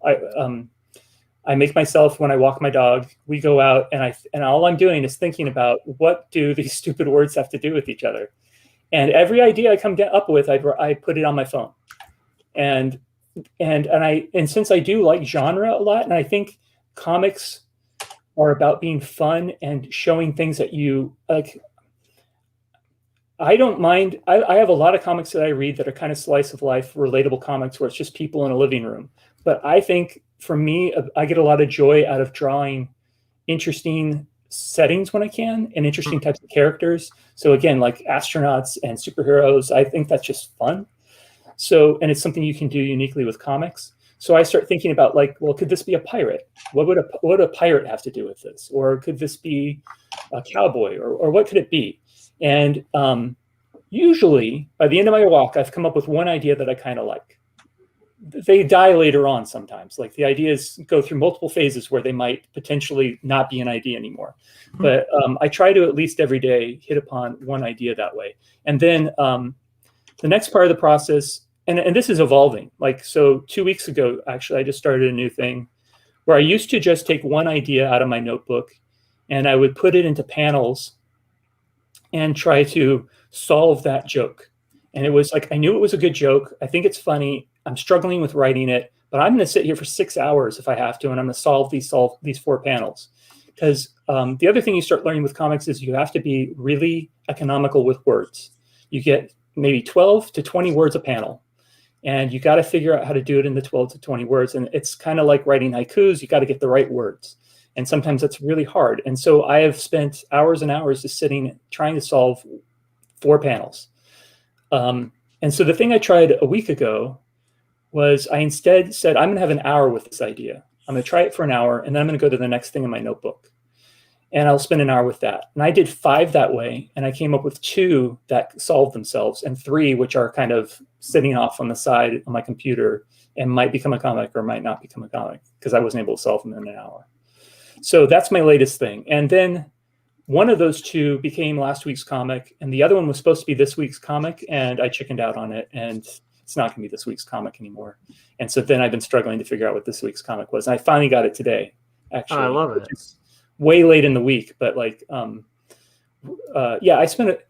I make myself, when I walk my dog, we go out, and all I'm doing is thinking about what do these stupid words have to do with each other. And every idea I come up with, I put it on my phone. And since I do like genre a lot, and I think comics are about being fun and showing things that you like, I don't mind. I have a lot of comics that I read that are kind of slice of life, relatable comics where it's just people in a living room. But I think for me, I get a lot of joy out of drawing interesting settings when I can, and interesting types of characters. So again, like astronauts and superheroes, I think that's just fun. So, and it's something you can do uniquely with comics. So I start thinking about like, well, could this be a pirate? What would a pirate have to do with this? Or could this be a cowboy? Or what could it be? And usually by the end of my walk, I've come up with one idea that I kind of like. They die later on sometimes. Like the ideas go through multiple phases where they might potentially not be an idea anymore. But I try to at least every day hit upon one idea that way. And then the next part of the process, and this is evolving. Like, so 2 weeks ago, actually, I just started a new thing where I used to just take one idea out of my notebook and I would put it into panels and try to solve that joke. And it was like, I knew it was a good joke. I think it's funny. I'm struggling with writing it, but I'm going to sit here for 6 hours if I have to, and I'm going to solve these 4 panels. Because the other thing you start learning with comics is you have to be really economical with words. You get maybe 12 to 20 words a panel, and you got to figure out how to do it in the 12 to 20 words. And it's kind of like writing haikus. You got to get the right words. And sometimes that's really hard. And so I have spent hours and hours just sitting trying to solve 4 panels. And so the thing I tried a week ago was I instead said, I'm going to have an hour with this idea. I'm going to try it for an hour, and then I'm going to go to the next thing in my notebook. And I'll spend an hour with that. And I did 5 that way, and I came up with 2 that solved themselves, and 3 which are kind of sitting off on the side on my computer and might become a comic or might not become a comic because I wasn't able to solve them in an hour. So that's my latest thing. And then one of those 2 became last week's comic, and the other one was supposed to be this week's comic, and I chickened out on it. And it's not going to be this week's comic anymore. And so then I've been struggling to figure out what this week's comic was. And I finally got it today, actually. I love it. It's way late in the week, but like, yeah, I spent it.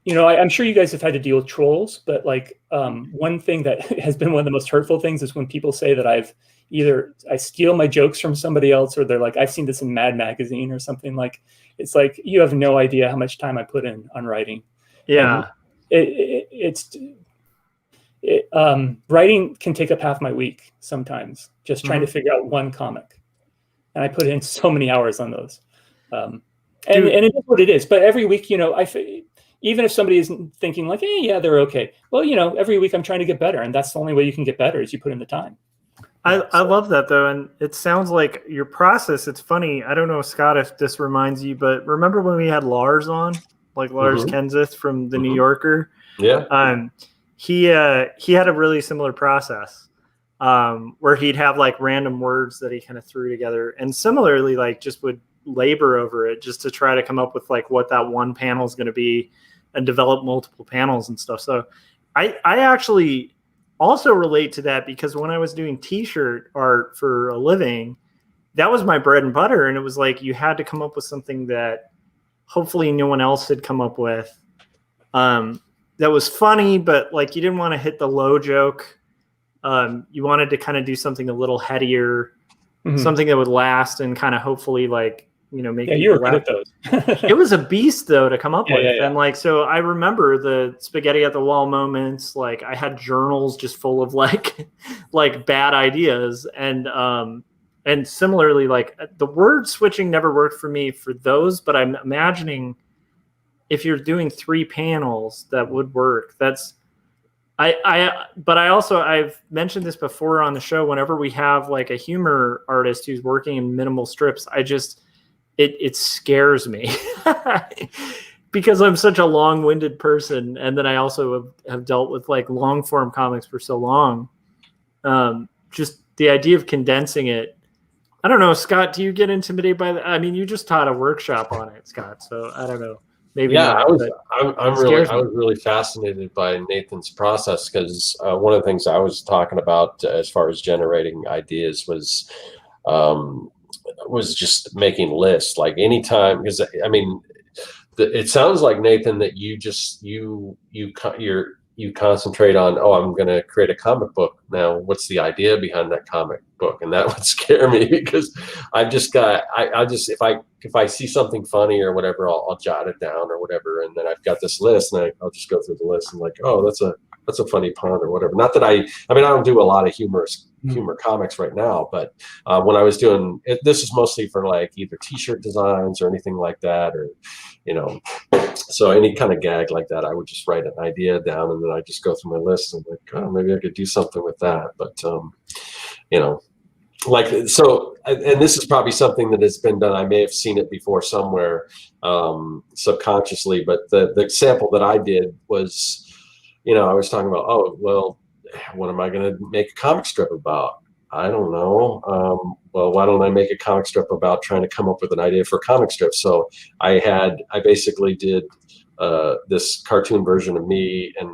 You know, I'm sure you guys have had to deal with trolls, but like one thing that has been one of the most hurtful things is when people say that I steal my jokes from somebody else, or they're like, I've seen this in Mad Magazine or something. Like, it's like, you have no idea how much time I put in on writing. Yeah. Writing can take up half my week sometimes, just trying to figure out one comic. And I put in so many hours on those. And it is what it is. But every week, you know, even if somebody isn't thinking like, hey, yeah, they're okay. Well, you know, every week I'm trying to get better. And that's the only way you can get better is you put in the time. I love that, though. And it sounds like your process, it's funny. I don't know, Scott, if this reminds you, but remember when we had Lars on, like Lars Kenseth from the New Yorker? Yeah. He had a really similar process where he'd have like random words that he kind of threw together. And similarly, like just would labor over it just to try to come up with like what that one panel is going to be and develop multiple panels and stuff. So I actually also relate to that, because when I was doing t-shirt art for a living, that was my bread and butter. And it was like, you had to come up with something that hopefully no one else had come up with. That was funny, but like, you didn't want to hit the low joke. You wanted to kind of do something a little headier, something that would last and kind of hopefully like, you know, make you were good at those. It was a beast though to come up with. Yeah. And like, so I remember the spaghetti at the wall moments. Like I had journals just full of like bad ideas. And similarly, like the word switching never worked for me for those, but I'm imagining if you're doing 3 panels, that would work. But I've mentioned this before on the show, whenever we have like a humor artist who's working in minimal strips, it scares me because I'm such a long-winded person. And then I also have dealt with like long form comics for so long. Just the idea of condensing it. I don't know, Scott, do you get intimidated by that? I mean, you just taught a workshop on it, Scott. So I don't know. Maybe yeah, not, I was really fascinated by Nathan's process, because one of the things I was talking about as far as generating ideas was just making lists. Like anytime, because I mean, it sounds like, Nathan, that you concentrate on, oh, I'm going to create a comic book. Now, what's the idea behind that comic book? And that would scare me, because I've just got, if I see something funny or whatever, I'll jot it down or whatever. And then I've got this list, and I'll just go through the list and like, oh, that's a funny pun or whatever. Not that I don't do a lot of humor comics right now, but when I was doing it, this is mostly for like either t-shirt designs or anything like that, or, you know, so any kind of gag like that, I would just write an idea down, and then I just go through my list and like, oh, maybe I could do something with that. But you know, like, so, and this is probably something that has been done. I may have seen it before somewhere subconsciously, but the sample that I did was, you know, I was talking about, oh, well, what am I going to make a comic strip about? I don't know. Well, why don't I make a comic strip about trying to come up with an idea for a comic strip? So I basically did this cartoon version of me, and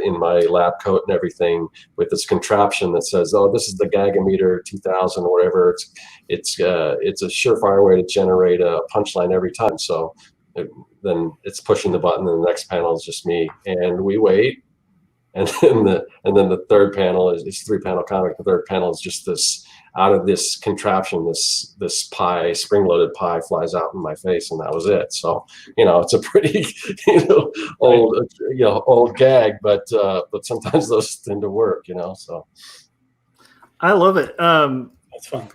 in my lab coat and everything, with this contraption that says, oh, this is the Gagameter 2000 or whatever. It's a surefire way to generate a punchline every time. So then it's pushing the button, and the next panel is just me, and we wait. And then the third panel is 3-panel comic. The third panel is just this, out of this contraption, this pie, spring-loaded pie, flies out in my face, and that was it. So, you know, it's a pretty, old gag, but sometimes those tend to work, you know. So I love it. That's fun.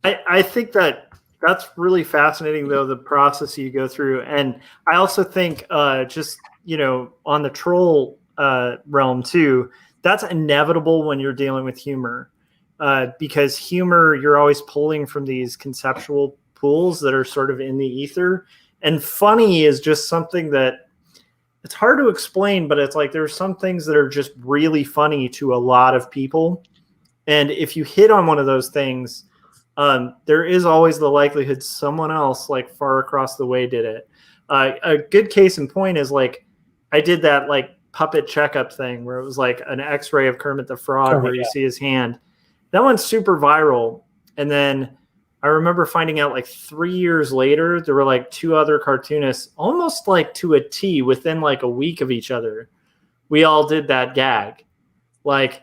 I think that's really fascinating, though, the process you go through. And I also think just, you know, on the troll realm too, that's inevitable when you're dealing with humor, because humor, you're always pulling from these conceptual pools that are sort of in the ether, and funny is just something that it's hard to explain, but it's like there's some things that are just really funny to a lot of people, and if you hit on one of those things, there is always the likelihood someone else like far across the way did it. A good case in point is like I did that like puppet checkup thing where it was like an X-ray of Kermit the Frog where you yeah. see his hand. That one's super viral. And then I remember finding out like 3 years later, there were like 2 other cartoonists almost like to a T within like a week of each other. We all did that gag. Like,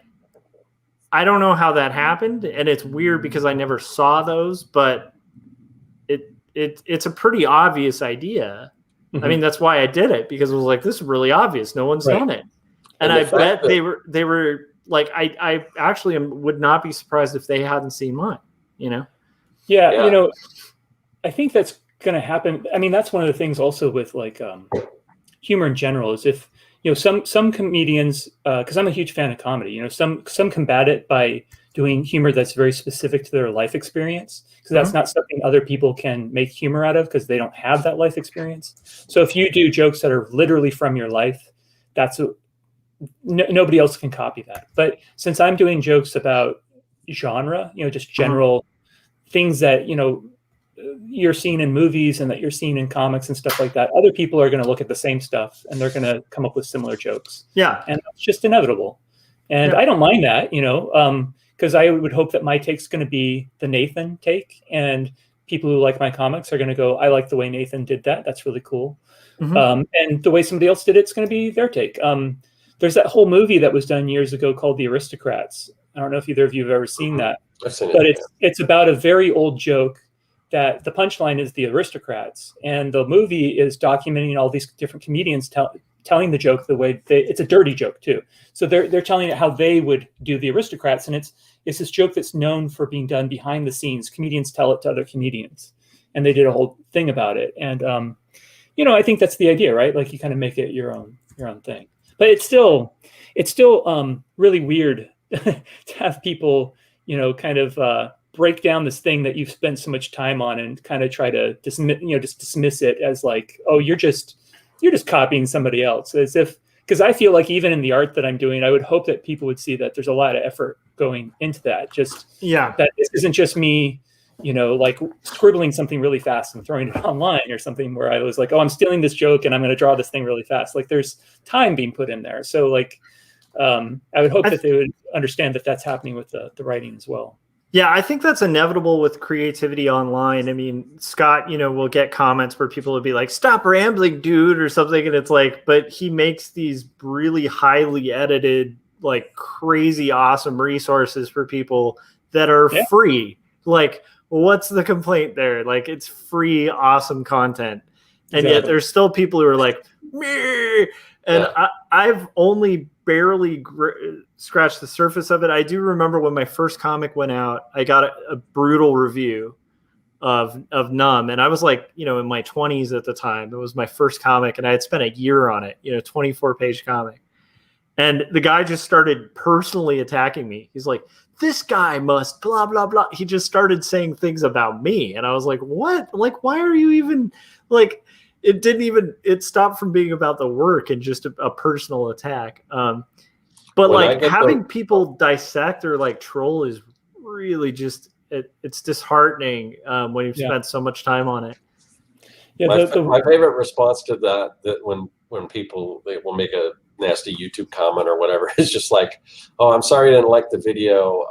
I don't know how that happened. And it's weird because I never saw those, but it's a pretty obvious idea. Mm-hmm. I mean, that's why I did it, because it was like, this is really obvious. No one's done it. And I bet they were like, I actually would not be surprised if they hadn't seen mine, you know? Yeah. You know, I think that's going to happen. I mean, that's one of the things also with like humor in general is if, you know, some comedians, because I'm a huge fan of comedy, you know, some combat it by doing humor that's very specific to their life experience, because that's not something other people can make humor out of because they don't have that life experience. So if you do jokes that are literally from your life, that's nobody else can copy that. But since I'm doing jokes about genre, you know, just general things that, you know, you're seeing in movies and that you're seeing in comics and stuff like that, other people are going to look at the same stuff and they're going to come up with similar jokes. Yeah. And it's just inevitable. And I don't mind that, you know, because I would hope that my take's going to be the Nathan take, and people who like my comics are going to go, I like the way Nathan did that. That's really cool. And the way somebody else did it's going to be their take. There's that whole movie that was done years ago called The Aristocrats. I don't know if either of you have ever seen that, but it's about a very old joke that the punchline is the aristocrats, and the movie is documenting all these different comedians telling the joke the way it's a dirty joke too. So they're telling it how they would do the aristocrats, and it's this joke that's known for being done behind the scenes. Comedians tell it to other comedians, and they did a whole thing about it. And you know, I think that's the idea, right? Like you kind of make it your own thing. But it's still really weird to have people, you know, kind of break down this thing that you've spent so much time on and kind of try to dismiss it as like, oh, you're just copying somebody else, as if, because I feel like even in the art that I'm doing, I would hope that people would see that there's a lot of effort going into that. That this isn't just me, you know, like scribbling something really fast and throwing it online or something where I was like, oh, I'm stealing this joke and I'm going to draw this thing really fast. Like there's time being put in there. So like, I would hope that they would understand that that's happening with the writing as well. Yeah, I think that's inevitable with creativity online. I mean, Scott, you know, will get comments where people will be like, stop rambling, dude, or something. And it's like, but he makes these really highly edited, like crazy awesome resources for people that are free. Like, what's the complaint there? Like, it's free, awesome content. And yet there's still people who are like, meh. And I've only barely scratched the surface of it. I do remember when my first comic went out, I got a brutal review of Numb. And I was like, you know, in my 20s at the time. It was my first comic and I had spent a year on it, you know, 24-page comic. And the guy just started personally attacking me. He's like, this guy must blah, blah, blah. He just started saying things about me. And I was like, what? Like, why are you even like... It stopped from being about the work and just a personal attack. But like having people dissect or like troll is really just, it's disheartening when you've spent so much time on it. Yeah, my favorite response to that when people, they will make a nasty YouTube comment or whatever, is just like, oh, I'm sorry you didn't like the video.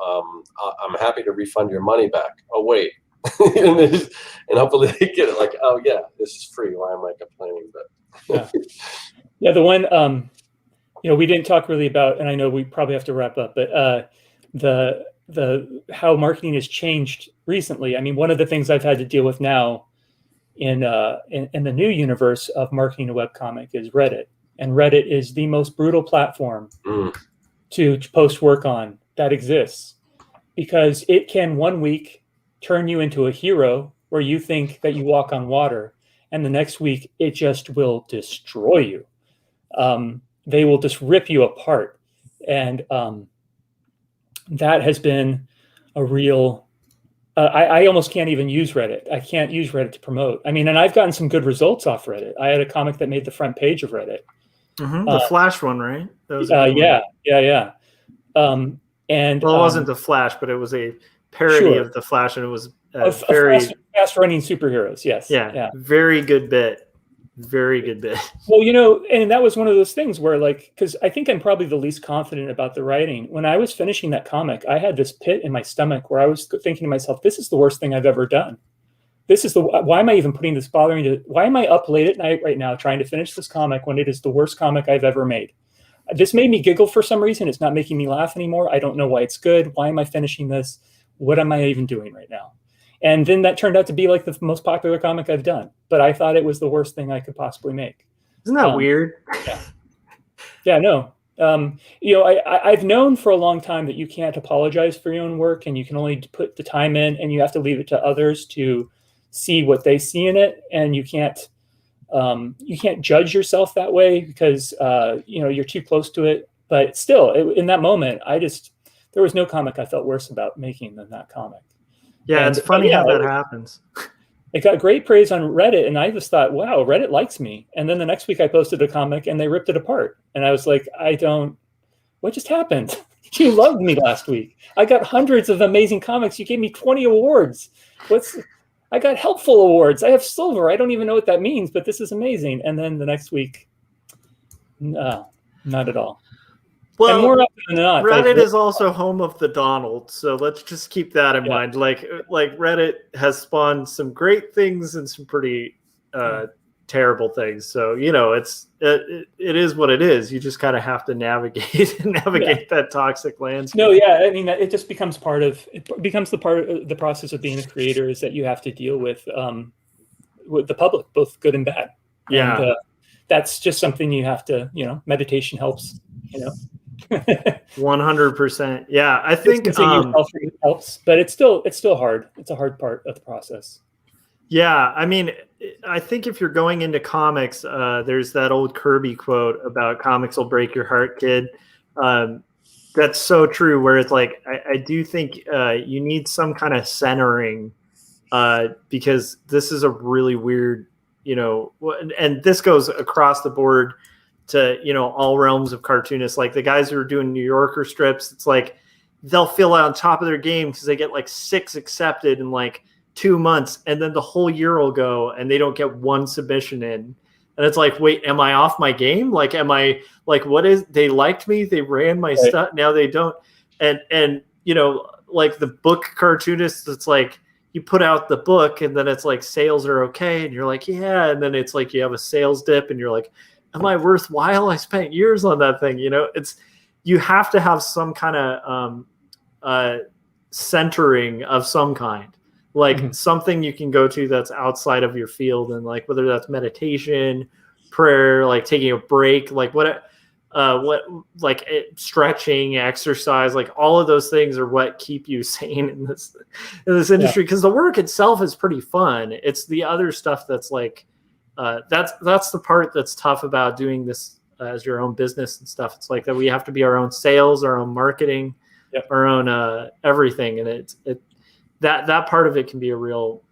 I'm happy to refund your money back. Oh, wait. and hopefully they get it like, oh yeah, this is free, why am I complaining? But the one you know, we didn't talk really about, and I know we probably have to wrap up, but the how marketing has changed recently. I mean, one of the things I've had to deal with now in the new universe of marketing a webcomic is Reddit. And Reddit is the most brutal platform to post work on that exists, because it can 1 week turn you into a hero where you think that you walk on water, and the next week it just will destroy you. They will just rip you apart. And that has been a real, I almost can't even use Reddit. I can't use Reddit to promote. I mean, and I've gotten some good results off Reddit. I had a comic that made the front page of Reddit. The Flash one, right? That was yeah. And well, it wasn't the Flash, but it was a parody of the Flash, and it was very fast running superheroes. Yes. Yeah. Very good bit. very good bit. Well, and that was one of those things where, like, because I think I'm probably the least confident about the writing. When I was finishing that comic, I had this pit in my stomach where I was thinking to myself, this is the worst thing I've ever done. Why am I even why am I up late at night right now trying to finish this comic when it is the worst comic I've ever made? This made me giggle for some reason. It's not making me laugh anymore. I don't know why it's good. Why am I finishing this? What am I even doing right now? And then that turned out to be like the most popular comic I've done. But I thought it was the worst thing I could possibly make. Isn't that weird? Yeah, no. I've known for a long time that you can't apologize for your own work, and you can only put the time in, and you have to leave it to others to see what they see in it. And you can't judge yourself that way because you're too close to it. But still, in that moment, there was no comic I felt worse about making than that comic. Yeah, it's funny how that happens. It got great praise on Reddit, and I just thought, wow, Reddit likes me. And then the next week I posted a comic, and they ripped it apart. And I was like, what just happened? You loved me last week. I got hundreds of amazing comics. You gave me 20 awards. I got helpful awards. I have silver. I don't even know what that means, but this is amazing. And then the next week, no, not at all. Well, and more often than not, Reddit is also home of the Donald, so let's just keep that in mind. Like Reddit has spawned some great things and some pretty terrible things. So it is what it is. You just kind of have to navigate that toxic landscape. No, yeah, I mean it just becomes the part of the process of being a creator is that you have to deal with the public, both good and bad. Yeah, and, that's just something you have to. Meditation helps. 100%. Yeah, I think it helps, but it's still hard. It's a hard part of the process. Yeah, I mean, I think if you're going into comics, there's that old Kirby quote about comics will break your heart, kid. That's so true. Where it's like, I do think you need some kind of centering because this is a really weird, and this goes across the board to all realms of cartoonists. Like the guys who are doing New Yorker strips, it's like they'll feel on top of their game because they get like 6 accepted in like 2 months, and then the whole year will go and they don't get one submission in, and it's like, wait, am I off my game? Like, am I like, what is, they liked me, they ran my stuff, now they don't. And like the book cartoonists, it's like you put out the book and then it's like sales are okay and you're like, yeah, and then it's like you have a sales dip and you're like, am I worthwhile? I spent years on that thing. You have to have some kind of centering of some kind, like something you can go to that's outside of your field, and like whether that's meditation, prayer, like taking a break, like stretching, exercise, like all of those things are what keep you sane in this industry. Because the work itself is pretty fun. It's the other stuff that's like. That's the part that's tough about doing this as your own business and stuff. It's like that we have to be our own sales, our own marketing, our own everything, and that part of it can be a real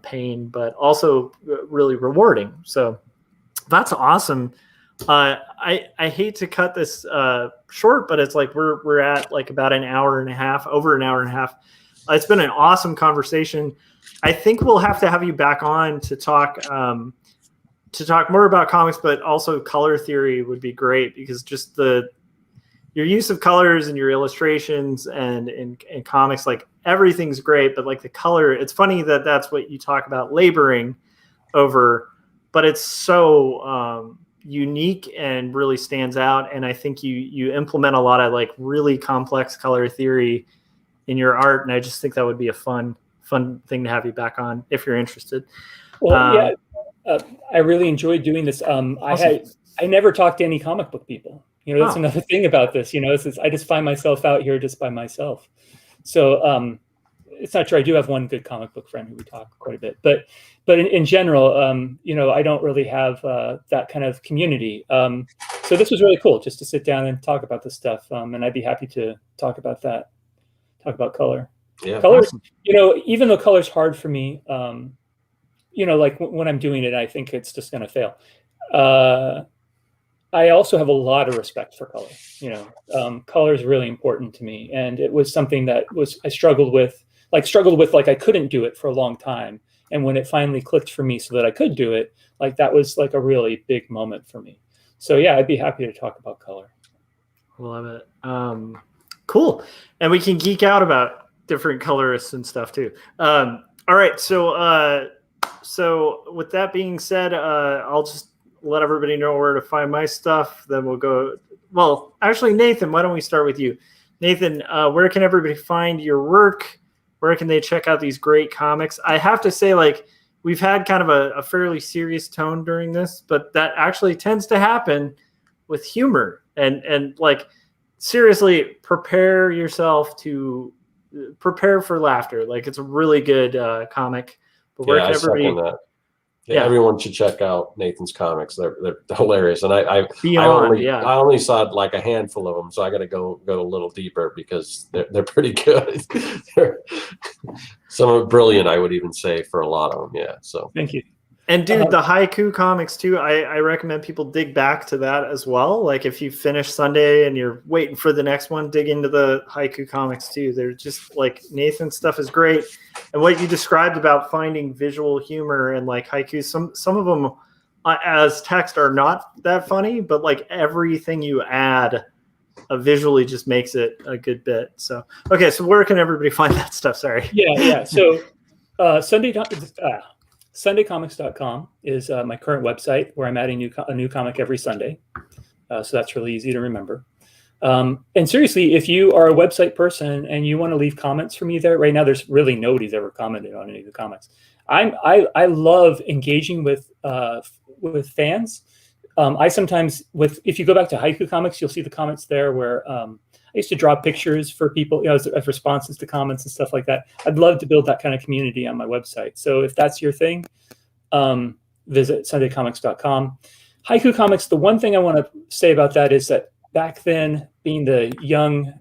pain, but also really rewarding. So that's awesome. I hate to cut this short, but it's like we're at like about an hour and a half, over an hour and a half. It's been an awesome conversation. I think we'll have to have you back on to talk more about comics, but also color theory would be great, because just your use of colors and your illustrations and in comics, like everything's great, but like the color, it's funny that that's what you talk about laboring over, but it's so unique and really stands out. And I think you implement a lot of like really complex color theory in your art. And I just think that would be a fun thing to have you back on if you're interested. Well, I really enjoyed doing this. Awesome. I never talked to any comic book people. That's another thing about this. I just find myself out here just by myself. So it's not true. I do have one good comic book friend who we talk quite a bit, but in general, I don't really have that kind of community. So this was really cool just to sit down and talk about this stuff. And I'd be happy to talk about that. Talk about color. Yeah, colors. Awesome. Even though color's hard for me. Like when I'm doing it, I think it's just going to fail. I also have a lot of respect for color. Color is really important to me. And it was something that I struggled with, I couldn't do it for a long time. And when it finally clicked for me so that I could do it, like that was like a really big moment for me. So yeah, I'd be happy to talk about color. Love it. Cool. And we can geek out about different colorists and stuff too. All right. So with that being said, I'll just let everybody know where to find my stuff. Then we'll go. Well, actually, Nathan, why don't we start with you? Nathan, where can everybody find your work? Where can they check out these great comics? I have to say, like, we've had kind of a fairly serious tone during this, but that actually tends to happen with humor. And like, seriously, prepare for laughter. Like, it's a really good comic. But where can everybody? That. Yeah, everyone should check out Nathan's comics. They're hilarious, and I only saw like a handful of them, so I got to go a little deeper because they're pretty good. Some are brilliant, I would even say, for a lot of them. Yeah, so thank you. And dude, the haiku comics too, I recommend people dig back to that as well. Like if you finish Sunday and you're waiting for the next one, dig into the haiku comics too. They're just like, Nathan's stuff is great. And what you described about finding visual humor and like haikus, some of them as text are not that funny, but like everything you add visually just makes it a good bit. So, okay. So where can everybody find that stuff? Sorry. Yeah. So SundayComics.com is my current website where I'm adding a new comic every Sunday. So that's really easy to remember. And seriously, if you are a website person and you want to leave comments for me there, right now there's really nobody's ever commented on any of the comics. I love engaging with fans. I sometimes if you go back to Haiku Comics, you'll see the comments there where I used to draw pictures for people, as responses to comments and stuff like that. I'd love to build that kind of community on my website. So if that's your thing, visit SundayComics.com. Haiku Comics, the one thing I want to say about that is that back then, being the young,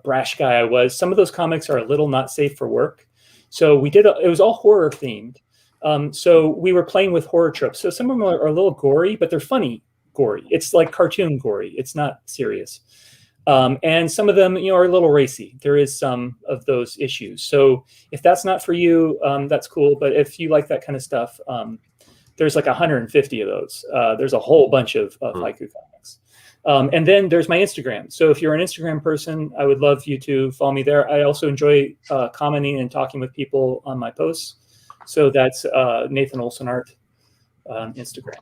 brash guy I was, some of those comics are a little not safe for work. So it was all horror themed. So we were playing with horror tropes. So some of them are a little gory, but they're funny gory. It's like cartoon gory. It's not serious. And some of them, are a little racy. There is some of those issues. So if that's not for you, that's cool. But if you like that kind of stuff, there's like 150 of those. There's a whole bunch of haiku comics. And then there's my Instagram. So if you're an Instagram person, I would love you to follow me there. I also enjoy commenting and talking with people on my posts. So that's Nathan Olsen Art on Instagram.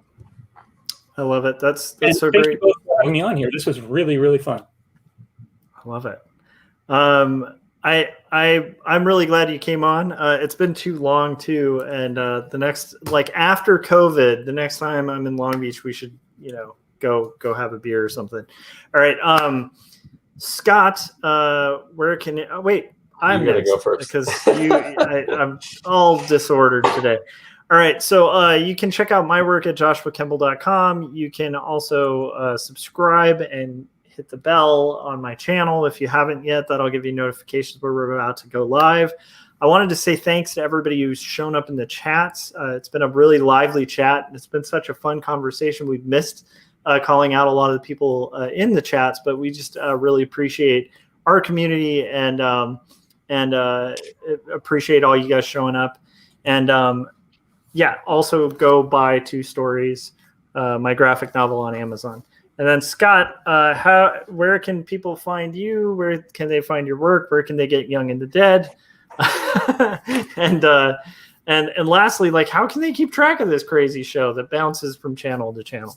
I love it. That's so great. Thank you both for having me on here. This was really, really fun. I love it. I'm really glad you came on. It's been too long too. And the next, like after COVID, the next time I'm in Long Beach, we should, go have a beer or something. All right. Scott, where can you, wait, I'm going to go first because I'm all disordered today. All right. So you can check out my work at joshuakemble.com. You can also subscribe and hit the bell on my channel if you haven't yet. That'll give you notifications where we're about to go live. I wanted to say thanks to everybody who's shown up in the chats. It's been a really lively chat. It's been such a fun conversation. We've missed calling out a lot of the people in the chats, but we just really appreciate our community and appreciate all you guys showing up. And also go buy 2 Stories, my graphic novel on Amazon. And then Scott, where can people find you? Where can they find your work? Where can they get Young and the Dead? and lastly, like, how can they keep track of this crazy show that bounces from channel to channel?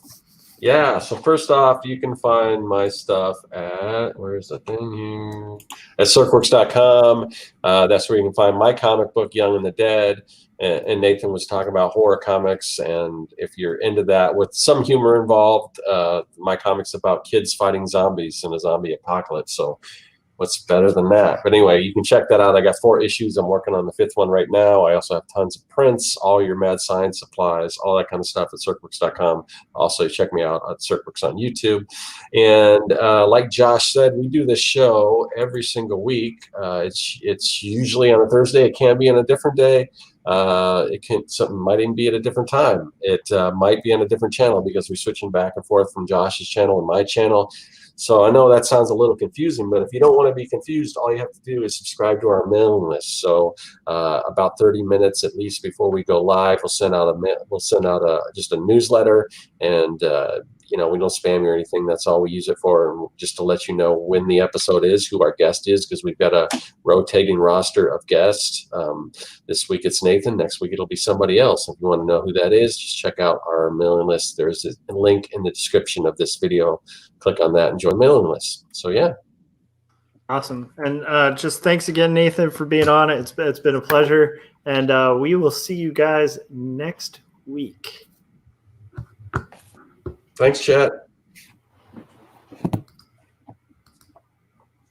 Yeah, so first off, you can find my stuff at, where's the thing here? At Serkworks.com. That's where you can find my comic book, Young and the Dead. And Nathan was talking about horror comics, and if you're into that with some humor involved, my comic's about kids fighting zombies in a zombie apocalypse. So what's better than that? But anyway, you can check that out. I got 4 issues. I'm working on the 5th one right now. I also have tons of prints, all your mad science supplies, all that kind of stuff at Serkworks.com. Also, check me out at Serkworks on YouTube. And like Josh said, we do this show every single week. It's usually on a Thursday. It can be on a different day. Something might even be at a different time. It might be on a different channel because we're switching back and forth from Josh's channel and my channel. So I know that sounds a little confusing, but if you don't want to be confused, all you have to do is subscribe to our mailing list. So about 30 minutes at least before we go live, we'll send out just a newsletter, and you know, we don't spam you or anything. That's all we use it for, and just to let you know when the episode is, who our guest is, because we've got a rotating roster of guests. This week it's Nathan. Next week it'll be somebody else. If you want to know who that is, just check out our mailing list. There's a link in the description of this video. Click on that and join the mailing list. So yeah. Awesome. And just thanks again, Nathan, for being on it. It's been a pleasure. And we will see you guys next week. Thanks, chat.